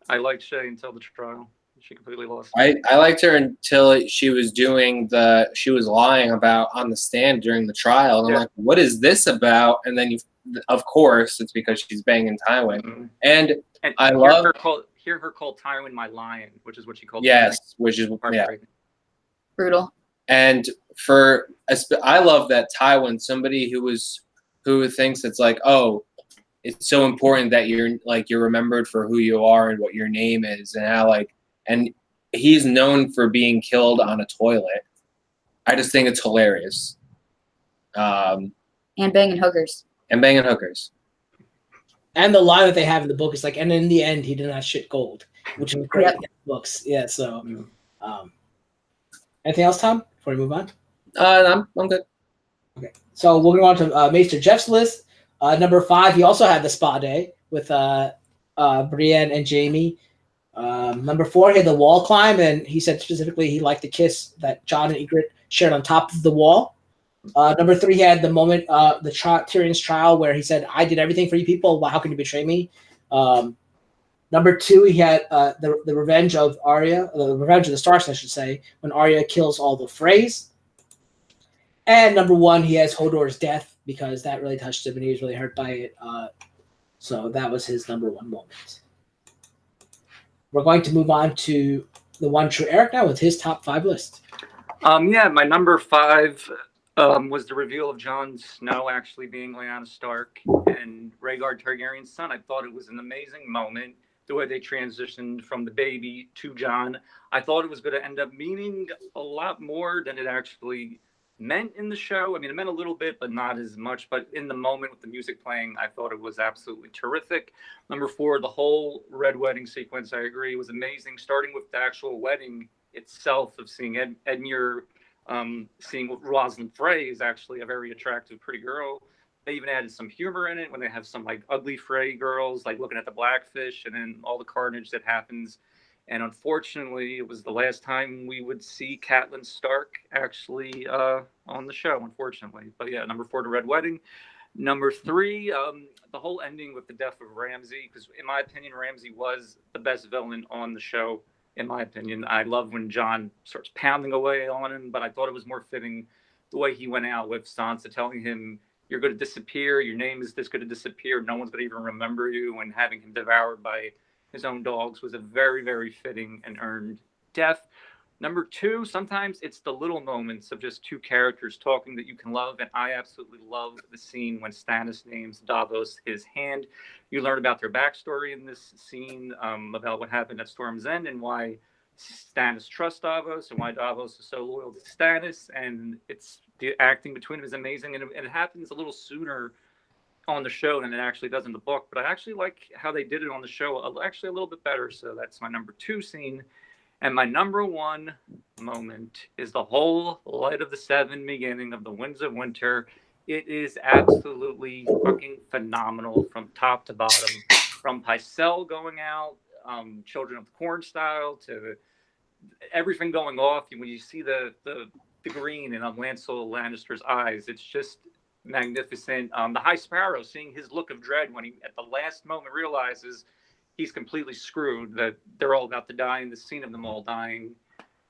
I liked Shay until the trial. She completely lost me. I liked her until she was lying about on the stand during the trial. And I'm like, what is this about? And then of course, it's because she's banging Tywin. Mm-hmm. And I hear her call Tywin my lion, which is what she called. Yes, Tywin. which is brutal. And I love that Tywin, somebody who thinks it's like, oh, it's so important that you're remembered for who you are and what your name is, and how and he's known for being killed on a toilet. I just think it's hilarious. And banging hookers. And banging hookers. And the line that they have in the book is like, and in the end, he did not shit gold, which is great in the books. Yeah. So, anything else, Tom? Before we move on. I'm good. Okay. So we'll go on to Maester Jeff's list. Number 5, he also had the spa day with Brienne and Jaime. Number 4, he had the wall climb, and he said specifically he liked the kiss that Jon and Ygritte shared on top of the wall. Number 3, he had the moment, Tyrion's trial, where he said, "I did everything for you people. How can you betray me?" Number 2, he had the revenge of Arya, the revenge of the Starks, I should say, when Arya kills all the Freys. And number 1, he has Hodor's death, because that really touched him and he was really hurt by it. So that was his number 1 moment. We're going to move on to the one true Eric now with his top 5 list. My number 5 was the reveal of Jon Snow actually being Lyanna Stark and Rhaegar Targaryen's son. I thought it was an amazing moment, the way they transitioned from the baby to Jon. I thought it was going to end up meaning a lot more than it actually meant in the show. I mean, it meant a little bit, but not as much. But in the moment with the music playing, I thought it was absolutely terrific. Number 4, the whole red wedding sequence, I agree, was amazing. Starting with the actual wedding itself, of seeing Edmure, seeing Rosalind Frey is actually a very attractive, pretty girl. They even added some humor in it when they have some like ugly Frey girls, like looking at the Blackfish, and then all the carnage that happens. And unfortunately, it was the last time we would see Catelyn Stark actually on the show, unfortunately. But yeah, number 4, the Red Wedding. Number 3, the whole ending with the death of Ramsay, because in my opinion, Ramsay was the best villain on the show, in my opinion. I love when Jon starts pounding away on him, but I thought it was more fitting the way he went out with Sansa telling him, "You're going to disappear, your name is just going to disappear, no one's going to even remember you," and having him devoured by his own dogs was a very, very fitting and earned death. Number 2, sometimes it's the little moments of just 2 characters talking that you can love, and I absolutely love the scene when Stannis names Davos his hand. You learn about their backstory in this scene, about what happened at Storm's End and why Stannis trusts Davos and why Davos is so loyal to Stannis, and it's the acting between them is amazing, and it happens a little sooner on the show than it actually does in the book, but I actually like how they did it on the show actually a little bit better. So that's my number 2 scene. And my number 1 moment is the whole Light of the Seven beginning of the Winds of Winter. It is absolutely fucking phenomenal from top to bottom, from Pycelle going out, Children of the Corn style, to everything going off. When you see the green in Lancel Lannister's eyes, it's just magnificent. The High Sparrow, seeing his look of dread when he at the last moment realizes he's completely screwed, that they're all about to die, and the scene of them all dying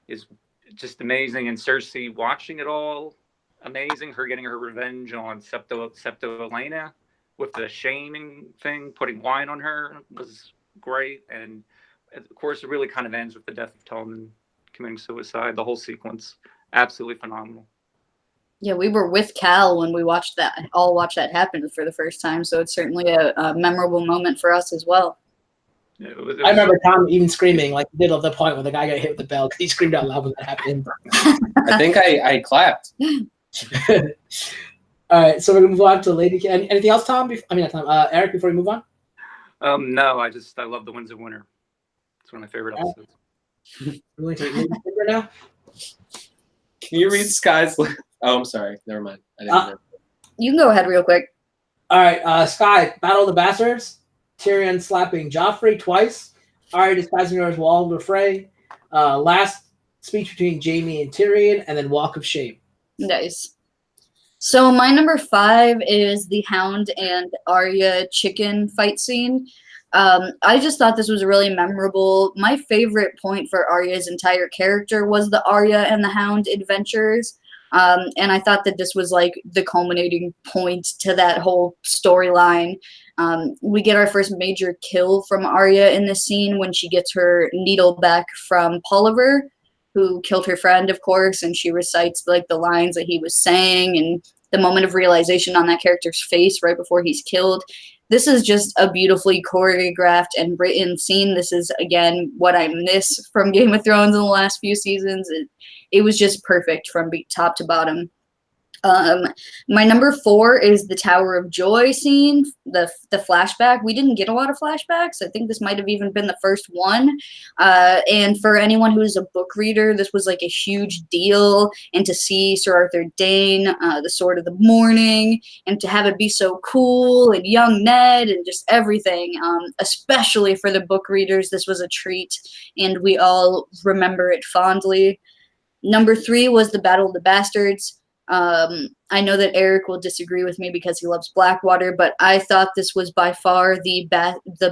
is just amazing. And Cersei watching it all, amazing. Her getting her revenge on Septo Elena with the shaming thing, putting wine on her, was great. And of course, it really kind of ends with the death of Tommen committing suicide. The whole sequence, absolutely phenomenal. Yeah, we were with Cal when we watched that happen for the first time, so it's certainly a memorable moment for us as well. Yeah, I remember Tom even screaming, like he did at the point when the guy got hit with the bell, because he screamed out loud when that happened. I think I clapped. All right, so we're gonna move on to Lady. Anything else, Tom? Eric, before we move on. No, I love the Winds of Winter. It's one of my favorite episodes. We're going to Lady Kimber now. Can you read Sky's list? Oh, I'm sorry. Never mind. I didn't you can go ahead real quick. All right, Sky, Battle of the Bastards. Tyrion slapping Joffrey twice. Arya disguising her as Walder Frey. Last speech between Jaime and Tyrion, and then Walk of Shame. Nice. So my number 5 is the Hound and Arya chicken fight scene. I just thought this was really memorable. My favorite point for Arya's entire character was the Arya and the Hound adventures. And I thought that this was like the culminating point to that whole storyline. We get our first major kill from Arya in this scene when she gets her needle back from Polliver, who killed her friend, of course, and she recites like the lines that he was saying and the moment of realization on that character's face right before he's killed. This is just a beautifully choreographed and written scene. This is, again, what I miss from Game of Thrones in the last few seasons. It was just perfect from top to bottom. My number 4 is the Tower of Joy scene, the flashback. We didn't get a lot of flashbacks. I think this might have even been the first one. And for anyone who is a book reader, this was like a huge deal. And to see Sir Arthur Dayne, the Sword of the Morning, and to have it be so cool, and young Ned, and just everything, especially for the book readers, this was a treat, and we all remember it fondly. Number 3 was the Battle of the Bastards. I know that Eric will disagree with me because he loves Blackwater, but I thought this was by far the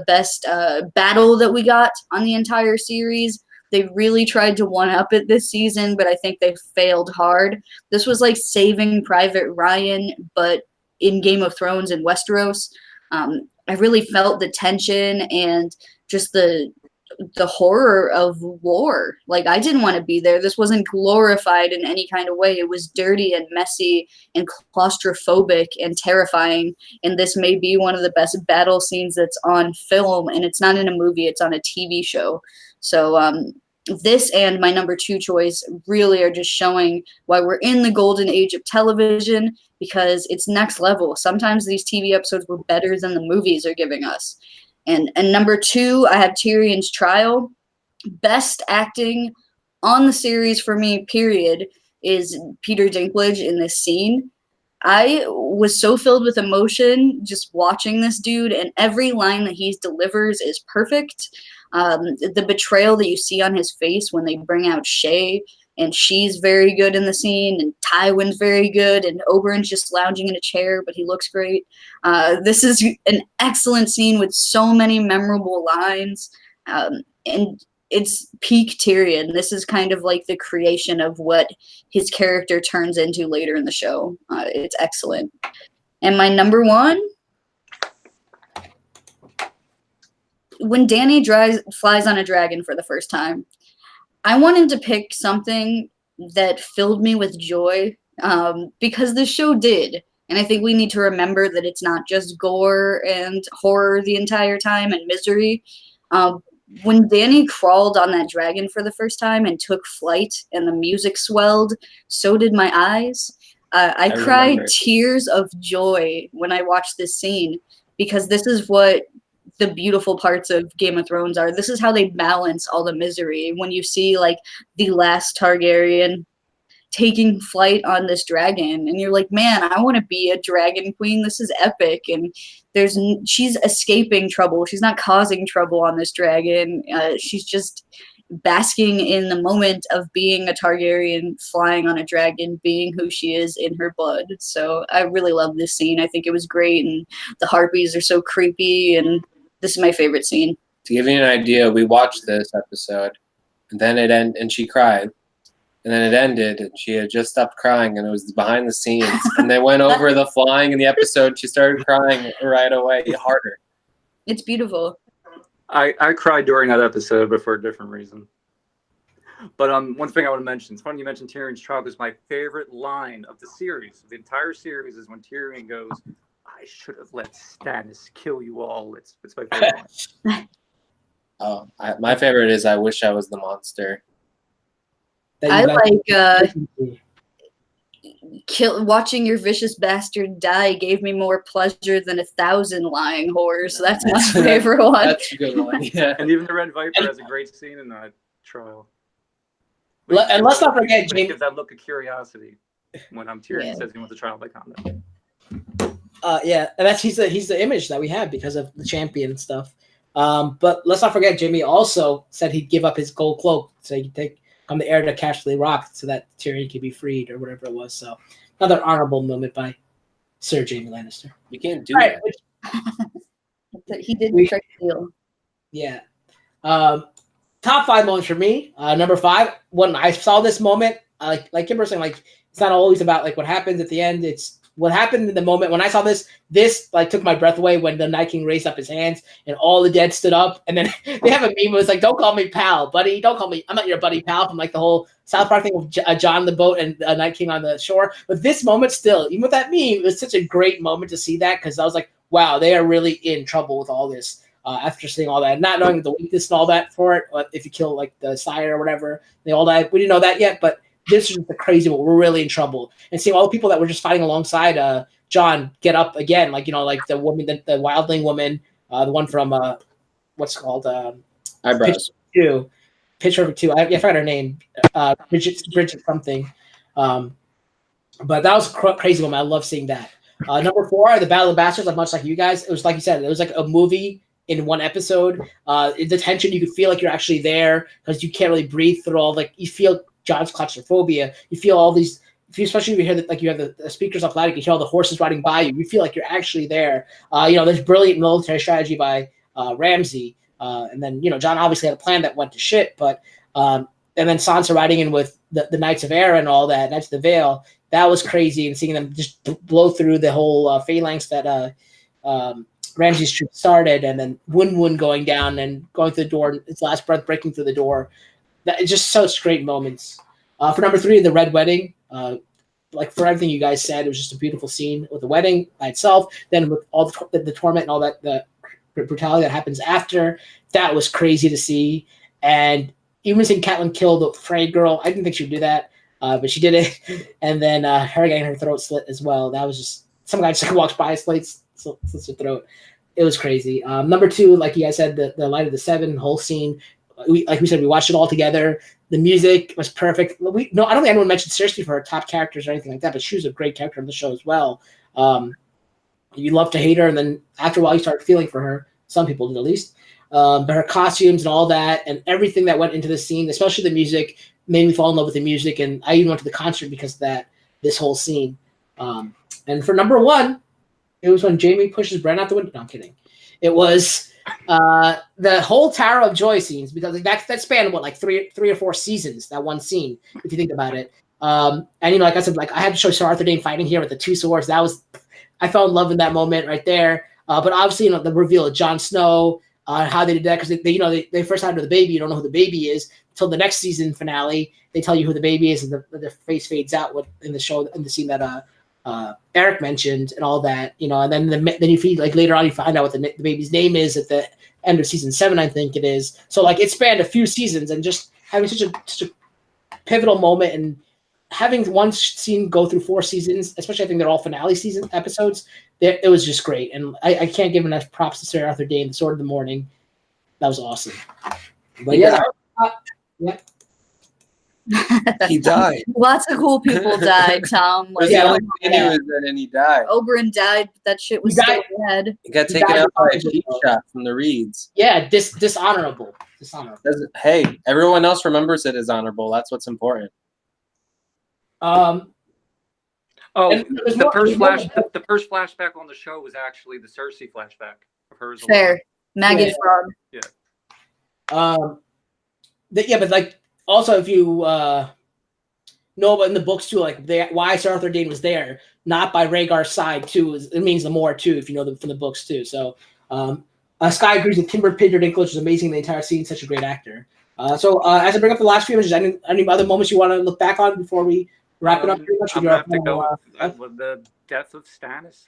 best battle that we got on the entire series. They really tried to one-up it this season, but I think they failed hard. This was like Saving Private Ryan, but in Game of Thrones in Westeros. I really felt the tension and just the horror of war. Like, I didn't want to be there. This wasn't glorified in any kind of way. It was dirty and messy and claustrophobic and terrifying. And this may be one of the best battle scenes that's on film. And it's not in a movie, it's on a TV show. So this and my number 2 choice really are just showing why we're in the golden age of television, because it's next level. Sometimes these TV episodes were better than the movies are giving us. And number 2, I have Tyrion's trial. Best acting on the series for me, period, is Peter Dinklage in this scene. I was so filled with emotion just watching this dude, and every line that he delivers is perfect. The betrayal that you see on his face when they bring out Shay, and she's very good in the scene, and Tywin's very good, and Oberyn's just lounging in a chair, but he looks great. This is an excellent scene with so many memorable lines, and it's peak Tyrion. This is kind of like the creation of what his character turns into later in the show. It's excellent. And my number 1, when Dany flies on a dragon for the first time, I wanted to pick something that filled me with joy, because the show did. And I think we need to remember that it's not just gore and horror the entire time and misery. When Dany crawled on that dragon for the first time and took flight and the music swelled, so did my eyes. I cried tears of joy when I watched this scene, because this is what the beautiful parts of Game of Thrones are. This is how they balance all the misery. When you see like the last Targaryen taking flight on this dragon, and you're like, man, I want to be a dragon queen. This is epic. And she's escaping trouble. She's not causing trouble on this dragon. She's just basking in the moment of being a Targaryen, flying on a dragon, being who she is in her blood. So I really love this scene. I think it was great, and the harpies are so creepy, and this is my favorite scene. To give you an idea, we watched this episode, and then it ended, and she cried. And then it ended, and she had just stopped crying, and it was behind the scenes. And they went over the flying in the episode. She started crying right away, harder. It's beautiful. I cried during that episode, but for a different reason. But one thing I want to mention, it's funny you mentioned Tyrion's trial, because my favorite line of the series, the entire series, is when Tyrion goes, "I should have let Stannis kill you all." It's my favorite line. Oh, my favorite is "I wish I was the monster." I like watching your vicious bastard die gave me more pleasure than 1,000 lying whores. So that's my favorite one. That's a good one. Yeah. And even the Red Viper has a great scene in that trial. And let's not forget, James gives that look of curiosity when Tyrion says he wants to try out by conduct. Yeah, and he's the image that we have because of the champion and stuff. But let's not forget, Jimmy also said he'd give up his gold cloak so he could become the heir to Castle Rock so that Tyrion could be freed or whatever it was. So another honorable moment by Sir Jaime Lannister. You can't do Right, But he did try to deal. Yeah. Top 5 moments for me. Number 5, when I saw this moment, like Kimber was saying, like it's not always about like what happens at the end. It's what happened in the moment. When I saw this like took my breath away when the Night King raised up his hands and all the dead stood up. And then they have a meme where it's like, "Don't call me pal, buddy. Don't call me. I'm not your buddy, pal." From like the whole South Park thing with John on the boat and Night King on the shore. But this moment, still, even with that meme, it was such a great moment to see that because I was like, "Wow, they are really in trouble with all this." After seeing all that, not knowing the weakness and all that for it, if you kill like the sire or whatever, they all die. We didn't know that yet, but this is the crazy one. We're really in trouble. And seeing all the people that were just fighting alongside John get up again, like like the woman, the wildling woman, the one from what's called eyebrows. Pitch Perfect 2. I forgot her name, Bridget something. But that was a crazy one. I love seeing that. Number 4, the Battle of the Bastards. Like much like you guys, it was like you said, it was like a movie in one episode. The tension, you could feel like you're actually there because you can't really breathe through all, like you feel John's claustrophobia. You feel all these, especially if you hear that, like you have the speakers up loud, you can hear all the horses riding by you. You feel like you're actually there. There's brilliant military strategy by Ramsay. And then, John obviously had a plan that went to shit, but and then Sansa riding in with the Knights of Era and all that, Knights of the Vale, that was crazy. And seeing them just blow through the whole phalanx that Ramsay's troops started, and then Wun going down and going through the door, its last breath breaking through the door. That it's just such great moments. For number 3, the Red Wedding. Like for everything you guys said, it was just a beautiful scene with the wedding by itself. Then with all the torment and all that, the brutality that happens after, that was crazy to see. And even seeing Catelyn kill the Frey girl, I didn't think she would do that, but she did it. And then her getting her throat slit as well. That was just some guy just walks by, slits her throat. It was crazy. Number 2, like you guys said, the Light of the Seven whole scene. Like we said, we watched it all together. The music was perfect. I don't think anyone mentioned Cersei for her top characters or anything like that, but she was a great character in the show as well. You love to hate her, and then after a while, you start feeling for her. Some people did, at least. But her costumes and all that, and everything that went into the scene, especially the music, made me fall in love with the music. And I even went to the concert because of that. This whole scene. And for number 1, it was when Jaime pushes Bran out the window. No, I'm kidding. It was the whole Tower of Joy scenes, because that spanned like three or 4 seasons, that one scene, if you think about it. And like I said, like I had to show Sir Arthur Dayne fighting here with the 2 swords. I fell in love with that moment right there. But obviously, the reveal of Jon Snow, how they did that, because they first had the baby. You don't know who the baby is until the next season finale. They tell you who the baby is, and the face fades out in the show, in the scene that Eric mentioned and all that, and then you feel like later on you find out what the baby's name is at the end of season 7, I think it is. So like it spanned a few seasons, and just having such a pivotal moment and having one scene go through 4 seasons, especially I think they're all finale season episodes. It was just great, and I can't give enough props to Sir Arthur Dayne, the Sword of the Morning. That was awesome. But yeah. He died. Lots of cool people died, Tom. Like, the only thing he was that, and he died. Oberyn died, but that shit was still dead. He got taken out by a cheap shot from the Reeds. Yeah, dishonorable. Hey, everyone else remembers it as honorable. That's what's important. The first flashback on the show was actually the Cersei flashback of hers. Fair. Maggot Frog. Yeah. But like, also, if you know about in the books too, like why Sir Arthur Dayne was there, not by Rhaegar's side too, it means the more too, if you know them from the books too. So Sky agrees with Kimber. Peter Dinklage is amazing in the entire scene, such a great actor. As I bring up the last few images, any other moments you want to look back on before we wrap it up? Pretty much? I'm gonna have to go with the death of Stannis.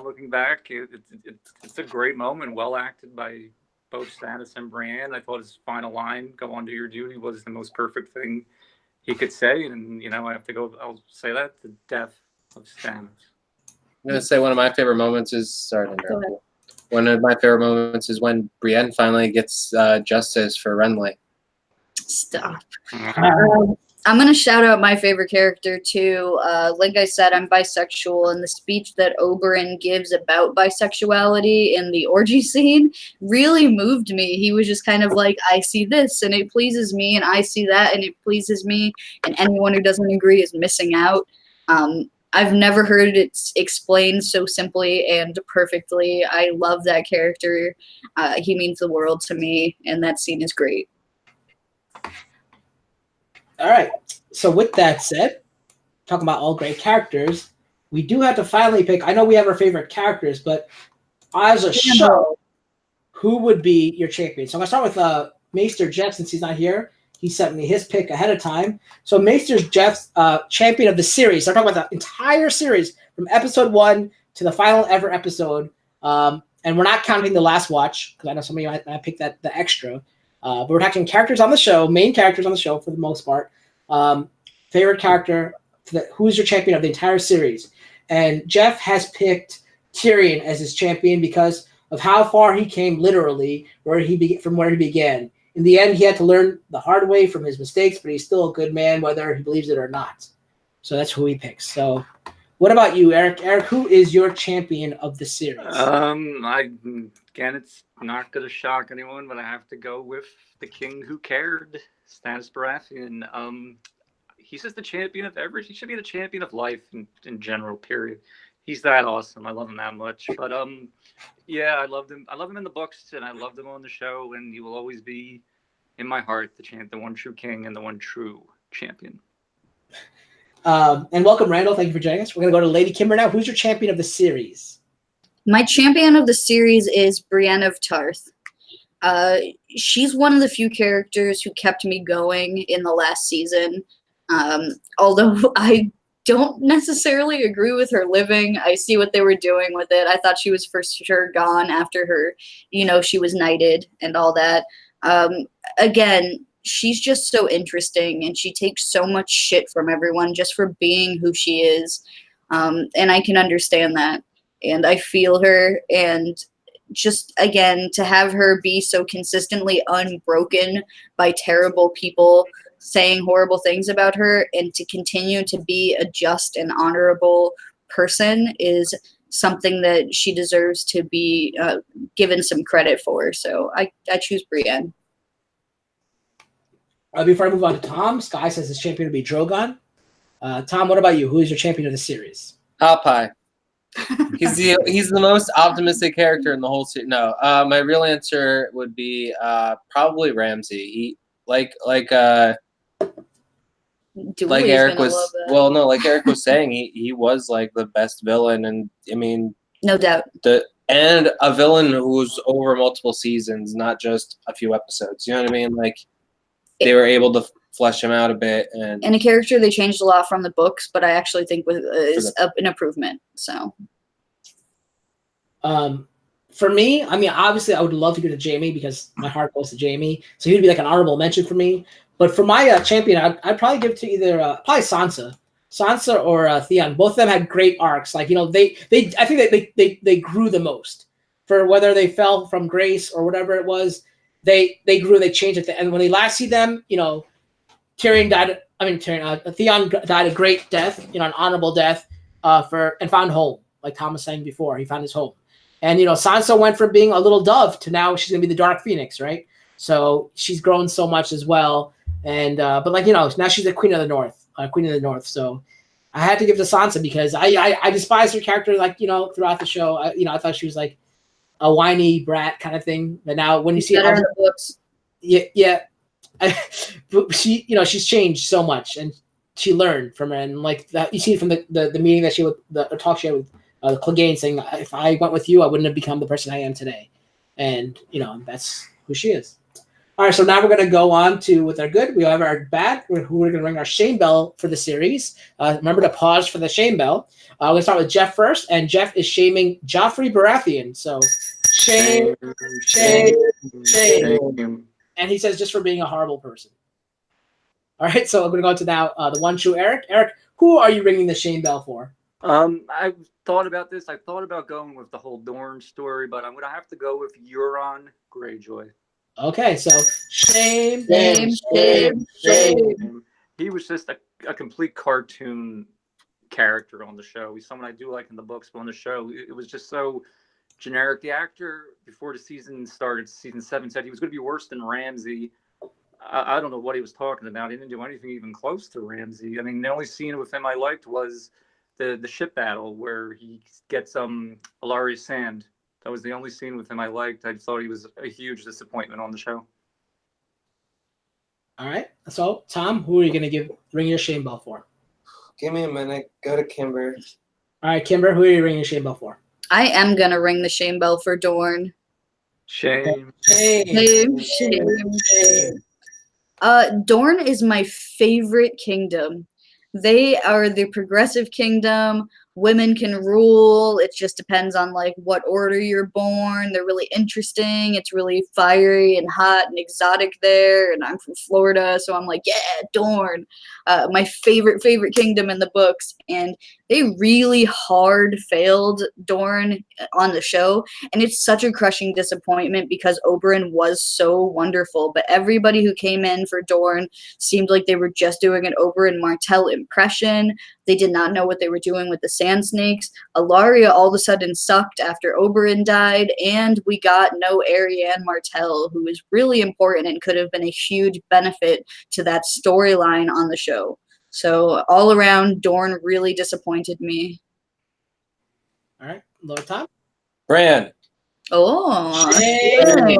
Looking back, it's a great moment, well acted by both Stannis and Brienne. I thought his final line, "Go on, do your duty," was the most perfect thing he could say. And I have to go. I'll say that the death of Stannis. I'm gonna say one of my favorite moments is One of my favorite moments is when Brienne finally gets justice for Renly. Stop. I'm going to shout out my favorite character, too. Like I said, I'm bisexual, and the speech that Oberyn gives about bisexuality in the orgy scene really moved me. He was just kind of like, I see this, and it pleases me, and I see that, and it pleases me, and anyone who doesn't agree is missing out. I've never heard it explained so simply and perfectly. I love that character. He means the world to me, and that scene is great. All right. So with that said, talking about all great characters, we do have to finally pick. I know we have our favorite characters, but as a show, who would be your champion? So I'm going to start with Maester Jeff, since he's not here. He sent me his pick ahead of time. So Maester's Jeff's champion of the series. So I'm talking about the entire series from episode 1 to the final ever episode. And we're not counting the last watch, because I know some of you might pick the extra. But we're talking characters on the show, main characters on the show for the most part. Favorite character, who's your champion of the entire series? And Jeff has picked Tyrion as his champion because of how far he came literally from where he began. In the end, he had to learn the hard way from his mistakes, but he's still a good man, whether he believes it or not. So that's who he picks. So what about you, Eric? Eric, who is your champion of the series? Again, it's not going to shock anyone, but I have to go with the king who cared, Stannis Baratheon. He's just the champion of everything. He should be the champion of life in general, period. He's that awesome. I love him that much. But yeah, I loved him. I love him in the books, and I loved him on the show, and he will always be in my heart, the one true king and the one true champion. And welcome, Randall. Thank you for joining us. We're going to go to Lady Kimber now. Who's your champion of the series? My champion of the series is Brienne of Tarth. She's one of the few characters who kept me going in the last season. Although I don't necessarily agree with her living. I see what they were doing with it. I thought she was for sure gone after her, she was knighted and all that. Again, she's just so interesting, and she takes so much shit from everyone just for being who she is. And I can understand that. And I feel her, and just, again, to have her be so consistently unbroken by terrible people saying horrible things about her, and to continue to be a just and honorable person is something that she deserves to be given some credit for. So I choose Brienne. Before I move on to Tom, Sky says his champion would be Drogon. Tom, what about you? Who is your champion of the series? Hot Pie. He's the most optimistic character in the whole series. No, my real answer would be probably Ramsay. He like Eric was like Eric was saying, he was like the best villain, and I mean, no doubt, and a villain who's over multiple seasons, not just a few episodes. You know what I mean? Like they were able to flesh him out a bit, and a character they changed a lot from the books, but I actually think is an improvement. So, for me, I mean, obviously, I would love to go to Jaime because my heart goes to Jaime, so he would be like an honorable mention for me. But for my champion, I'd probably give it to either probably Sansa or Theon. Both of them had great arcs. Like I think they grew the most. For whether they fell from grace or whatever it was, they grew. They changed it. And when they last see them, Theon died a great death, an honorable death, and found home, like Tom was saying before. He found his home. And, Sansa went from being a little dove to now she's going to be the Dark Phoenix, right? So she's grown so much as well. And, but now she's the Queen of the North. So I had to give to Sansa because I despised her character, throughout the show. I thought she was like a whiny brat kind of thing. But now when you see her in the books, yeah. But she, she's changed so much, and she learned from her, and like that, you see it from the meeting that the talk she had with Clegane, saying, "If I went with you, I wouldn't have become the person I am today," and that's who she is. All right, so now we're gonna go on to with our good. We have our bad. We're gonna ring our shame bell for the series. Remember to pause for the shame bell. We're gonna start with Jeff first, and Jeff is shaming Joffrey Baratheon. So shame. And he says just for being a horrible person. All right, so I'm going to go to now the one true Eric. Eric, who are you ringing the shame bell for? I thought about this. I thought about going with the whole Dorne story, but I'm going to have to go with Euron Greyjoy. Okay, so shame. he was just a complete cartoon character on the show. He's someone I do like in the books, but on the show, it was just so generic. The actor, before the season started, season 7, said he was going to be worse than Ramsay. I don't know what he was talking about. He didn't do anything even close to Ramsay. I mean, the only scene with him I liked was the ship battle where he gets Alari Sand. That was the only scene with him I liked. I thought he was a huge disappointment on the show. All right. So, Tom, who are you going to ring your shame bell for? Give me a minute. Go to Kimber. All right, Kimber, who are you ringing your shame bell for? I am going to ring the shame bell for Dorn. Shame. Shame. Dorn is my favorite kingdom. They are the progressive kingdom. Women can rule. It just depends on like what order you're born. They're really interesting. It's really fiery and hot and exotic there. And I'm from Florida, so I'm like, yeah, Dorn. My favorite kingdom in the books. And they really hard failed Dorn on the show. And it's such a crushing disappointment because Oberyn was so wonderful. But everybody who came in for Dorn seemed like they were just doing an Oberyn Martell impression. They did not know what they were doing with the Sand Snakes. Alaria all of a sudden sucked after Oberyn died, and we got no Arianne Martell, who is really important and could have been a huge benefit to that storyline on the show. So all around, Dorn really disappointed me. All right, Lord Tom. Bran. Oh, shame.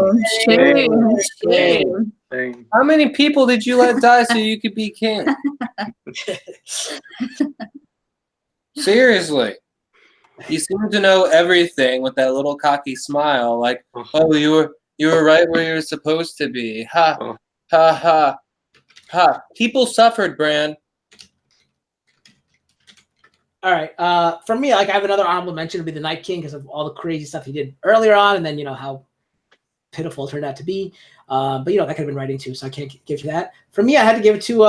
How many people did you let die so you could be king? Seriously. You seem to know everything with that little cocky smile, like, oh, you were right where you were supposed to be. Ha, ha, ha, ha. People suffered, Bran. All right. For me, like I have another honorable mention to be the Night King because of all the crazy stuff he did earlier on, and then how pitiful it turned out to be. But that could have been writing too, so I can't give you that. For me, I had to give it to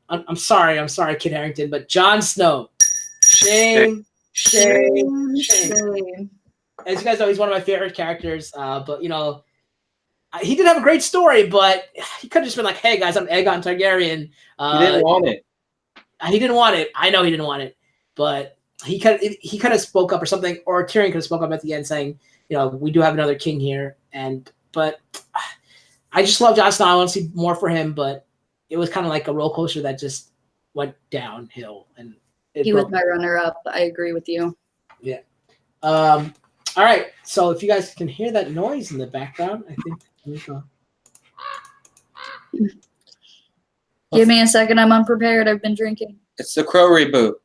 I'm sorry, Kit Harington, but Jon Snow. Shame. As you guys know, he's one of my favorite characters. But he did have a great story, but he could have just been like, "Hey guys, I'm Aegon Targaryen." He didn't want it. He didn't want it. I know he didn't want it, but he could have spoke up or something, or Tyrion could have spoke up at the end saying, we do have another king here, but I just love Jon Snow. I want to see more for him, but it was kind of like a roller coaster that just went downhill. And he was my runner-up. I agree with you. Yeah. All right. So if you guys can hear that noise in the background, I think. Give me a second. I'm unprepared. I've been drinking. It's the Crow reboot.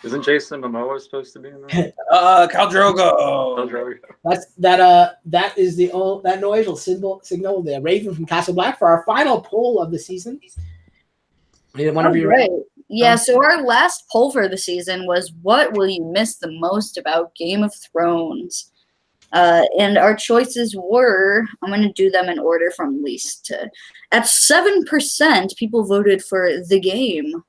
Isn't Jason Momoa supposed to be in that? Khal Drogo. That is that noise will signal the Raven from Castle Black for our final poll of the season. Right. Yeah, so our last poll for the season was, what will you miss the most about Game of Thrones? And our choices were, I'm going to do them in order from least to. At 7%, people voted for The Game.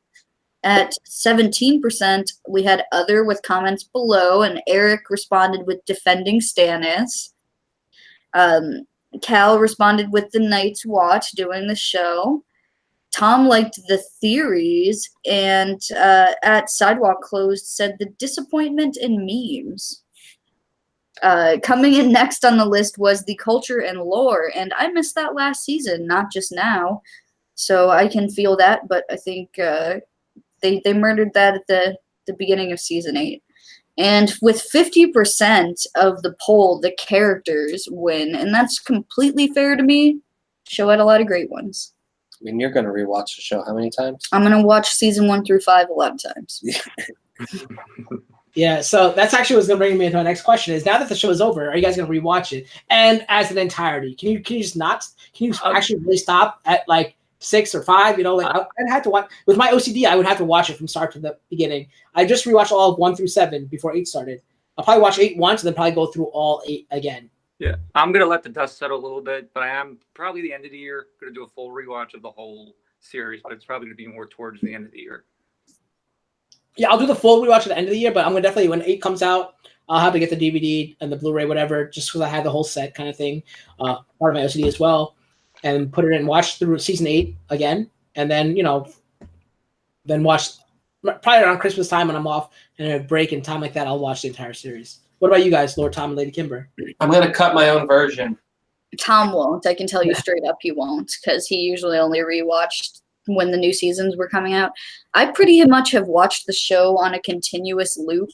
At 17%, we had other with comments below, and Eric responded with defending Stannis. Cal responded with The Night's Watch, doing the show. Tom liked the theories, and at Sidewalk Closed said the disappointment in memes. Coming in next on the list was the culture and lore, and I missed that last season, not just now. So I can feel that, but I think they murdered that at the beginning of season 8. And with 50% of the poll, the characters win, and that's completely fair to me. Show had a lot of great ones. I mean, you're going to rewatch the show how many times? I'm going to watch season 1 through 5 a lot of times. Yeah, so that's actually what's going to bring me into my next question is, now that the show is over, are you guys going to rewatch it? And as an entirety, can you just not? Can you actually really stop at like 6 or 5? I'd have to watch. With my OCD, I would have to watch it from start to the beginning. I just rewatched all of 1 through 7 before 8 started. I'll probably watch 8 once and then probably go through all 8 again. Yeah, I'm going to let the dust settle a little bit, but I am probably the end of the year going to do a full rewatch of the whole series, but it's probably going to be more towards the end of the year. Yeah, I'll do the full rewatch at the end of the year, but I'm going to definitely, when 8 comes out, I'll have to get the DVD and the Blu-ray, whatever, just because I have the whole set kind of thing, part of my OCD as well. and put it in, watch through season 8 again, and then then watch probably around Christmas time when I'm off and a break and time like that. I'll watch the entire series. What about you guys, Lord Tom and Lady Kimber? I'm gonna cut my own version. Tom won't. I can tell you straight up he won't, because he usually only rewatched when the new seasons were coming out. I pretty much have watched the show on a continuous loop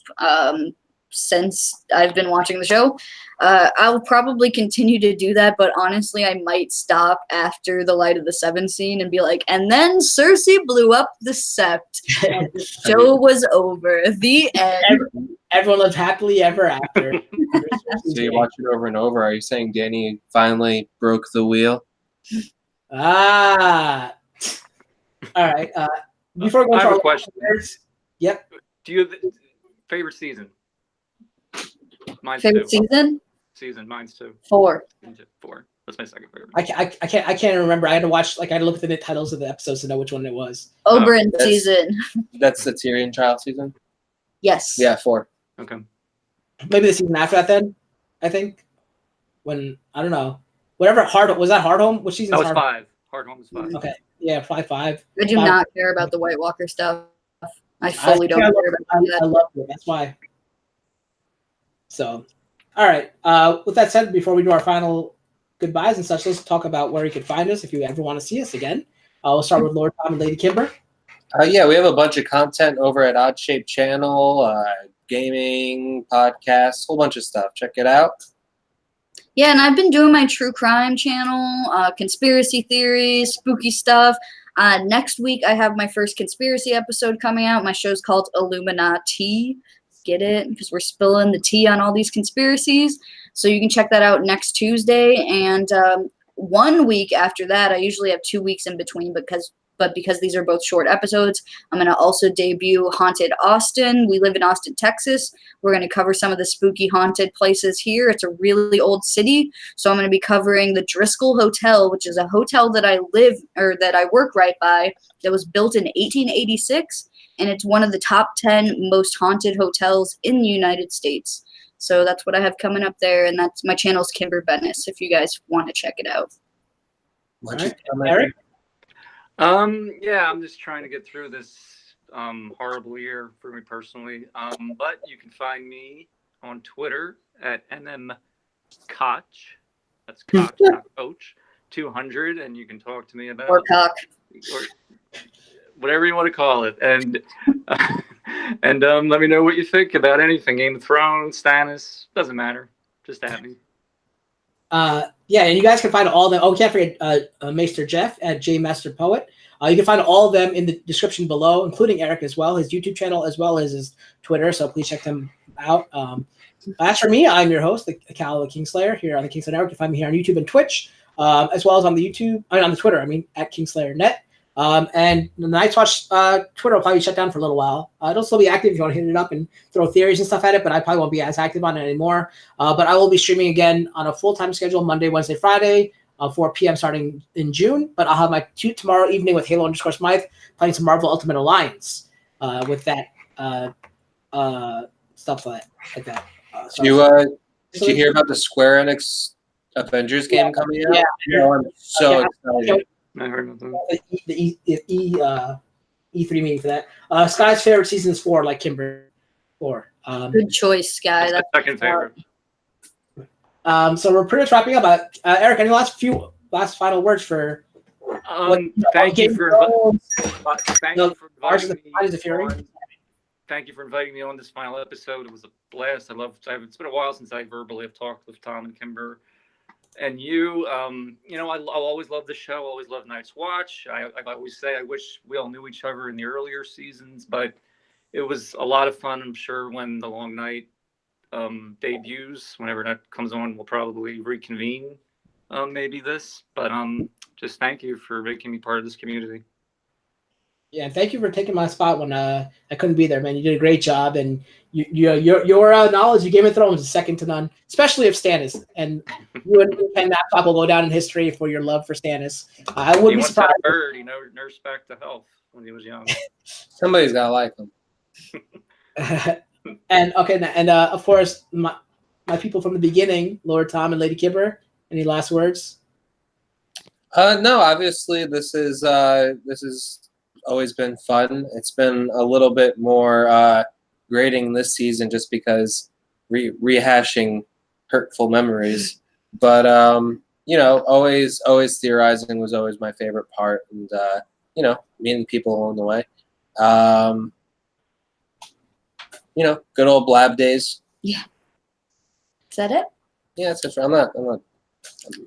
since I've been watching the show. I'll probably continue to do that, but honestly, I might stop after the Light of the Seven scene and be like, and then Cersei blew up the Sept, and the show was over. The end. Everyone lived happily ever after. So you watch it over and over. Are you saying Danny finally broke the wheel? Ah. All right. Before we go I to have our a question. Yep. Do you have favorite season? Mine's Favorite 2. season? Mine's 2. 4. 4. That's my second favorite. I can't remember. I had to watch, I had to look at the titles of the episodes to know which one it was. Oberyn That's- season. That's the Tyrion trial season? Yes. Yeah, 4. Okay. Maybe the season after that then, I think. When, I don't know. Whatever, was that Hardhome? Which season That was was Hardhome? 5. Hard Home was 5. Okay. Yeah, probably 5. I do not care about the White Walker stuff. I fully don't care about that. I love it. That's why. So, all right. With that said, before we do our final goodbyes and such, let's talk about where you can find us if you ever want to see us again. We'll start with Lord Tom and Lady Kimber. Yeah, we have a bunch of content over at Odd Shape Channel, gaming, podcasts, whole bunch of stuff. Check it out. Yeah, and I've been doing my true crime channel, conspiracy theories, spooky stuff. Next week, I have my first conspiracy episode coming out. My show's called Illuminati. Get it? Because we're spilling the tea on all these conspiracies. So you can check that out next Tuesday. And 1 week after that, I usually have 2 weeks in between but because these are both short episodes, I'm going to also debut Haunted Austin. We live in Austin, Texas. We're going to cover some of the spooky haunted places here. It's a really old city. So I'm going to be covering the Driscoll Hotel, which is a hotel that I work right by, that was built in 1886. And it's one of the top 10 most haunted hotels in the United States. So that's what I have coming up there. And that's my channel's Kimber Bennis, if you guys want to check it out. Right. Eric? Yeah, I'm just trying to get through this horrible year for me personally. But you can find me on Twitter at NMKoch. That's Koch, not Coach. 200, and you can talk to me about Or cock. or whatever you want to call it, and let me know what you think about anything. Game of Thrones, Stannis, doesn't matter. Just at me. Yeah, and you guys can find all of them. Oh, can't forget Maester Jeff at JMasterPoet. You can find all of them in the description below, including Eric as well, his YouTube channel as well as his Twitter. So please check them out. As for me, I'm your host, the Kingslayer, here on the Kingslaying Network. You can find me here on YouTube and Twitch, as well as on the Twitter. At KingslayerNet. And the Night's Watch Twitter will probably shut down for a little while. It'll still be active if you want to hit it up and throw theories and stuff at it, but I probably won't be as active on it anymore. But I will be streaming again on a full-time schedule, Monday, Wednesday, Friday, 4 p.m. starting in June. But I'll have my tomorrow evening with Halo_Smythe playing some Marvel Ultimate Alliance with that stuff like that. Did you hear about the Square Enix Avengers game coming out? Yeah. I'm so excited. I heard about that. The E3 meeting for that. Sky's favorite season is 4, like Kimber. 4. Good choice, Sky. That's my second favorite. So we're pretty much wrapping up. Eric, any last final words for? Thank you for inviting me on this final episode. It was a blast. It's been a while since I verbally have talked with Tom and Kimber. And you, I'll always love the show. Always love Night's Watch. I always say I wish we all knew each other in the earlier seasons, but it was a lot of fun. I'm sure when The Long Night debuts, whenever that comes on, we'll probably reconvene maybe this. But just thank you for making me part of this community. Yeah, thank you for taking my spot when I couldn't be there, man. You did a great job, and your knowledge of Game of Thrones is second to none, especially of Stannis. And you and Laptop will go down in history for your love for Stannis. I wouldn't be surprised. He bird, nursed back to health when he was young. Somebody's gotta like him. And of course, my people from the beginning, Lord Tom and Lady Kimber. Any last words? No, obviously this is always been fun. It's been a little bit more grating this season just because rehashing hurtful memories. But you know, always theorizing was always my favorite part, and you know, meeting people along the way. You know, good old Blab days. Yeah. Is that it? Yeah, that's it. I'm not.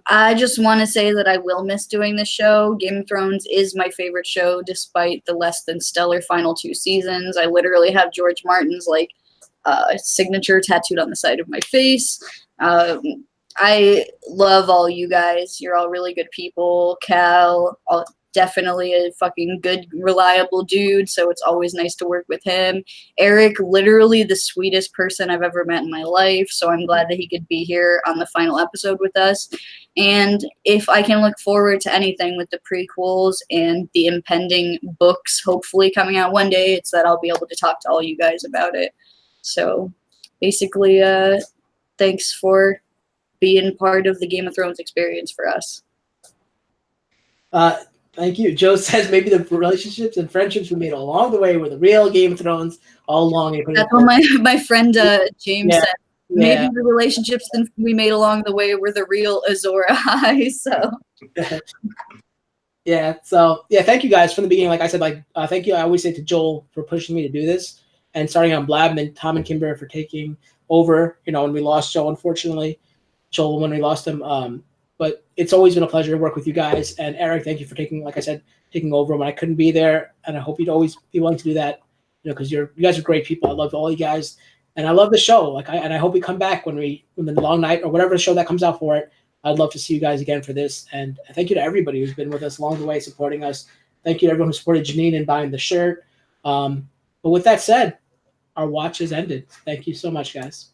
I just want to say that I will miss doing this show. Game of Thrones is my favorite show, despite the less than stellar final 2 seasons. I literally have George Martin's signature tattooed on the side of my face. I love all you guys. You're all really good people. Cal, definitely a fucking good, reliable dude, so it's always nice to work with him. Eric, literally the sweetest person I've ever met in my life, so I'm glad that he could be here on the final episode with us. And if I can look forward to anything with the prequels and the impending books hopefully coming out one day, it's that I'll be able to talk to all you guys about it. So basically, thanks for being part of the Game of Thrones experience for us. Thank you. Joe says maybe the relationships and friendships we made along the way were the real Game of Thrones all along. That's what my friend James said. Maybe the relationships that we made along the way were the real Azor Ahai. So. Yeah. So yeah, thank you guys from the beginning. Like I said, thank you. I always say to Joel for pushing me to do this and starting on Blab, and then Tom and Kimber for taking over. You know, when we lost Joe, unfortunately, Joel when we lost him. But it's always been a pleasure to work with you guys. And Eric, thank you for taking over when I couldn't be there. And I hope you'd always be willing to do that, you know, because you guys are great people. I love all you guys, and I love the show. And I hope we come back when the long night or whatever show that comes out for it. I'd love to see you guys again for this. And thank you to everybody who's been with us along the way, supporting us. Thank you to everyone who supported Janine and buying the shirt. But with that said, our watch has ended. Thank you so much, guys.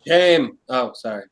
Shame. Oh, sorry.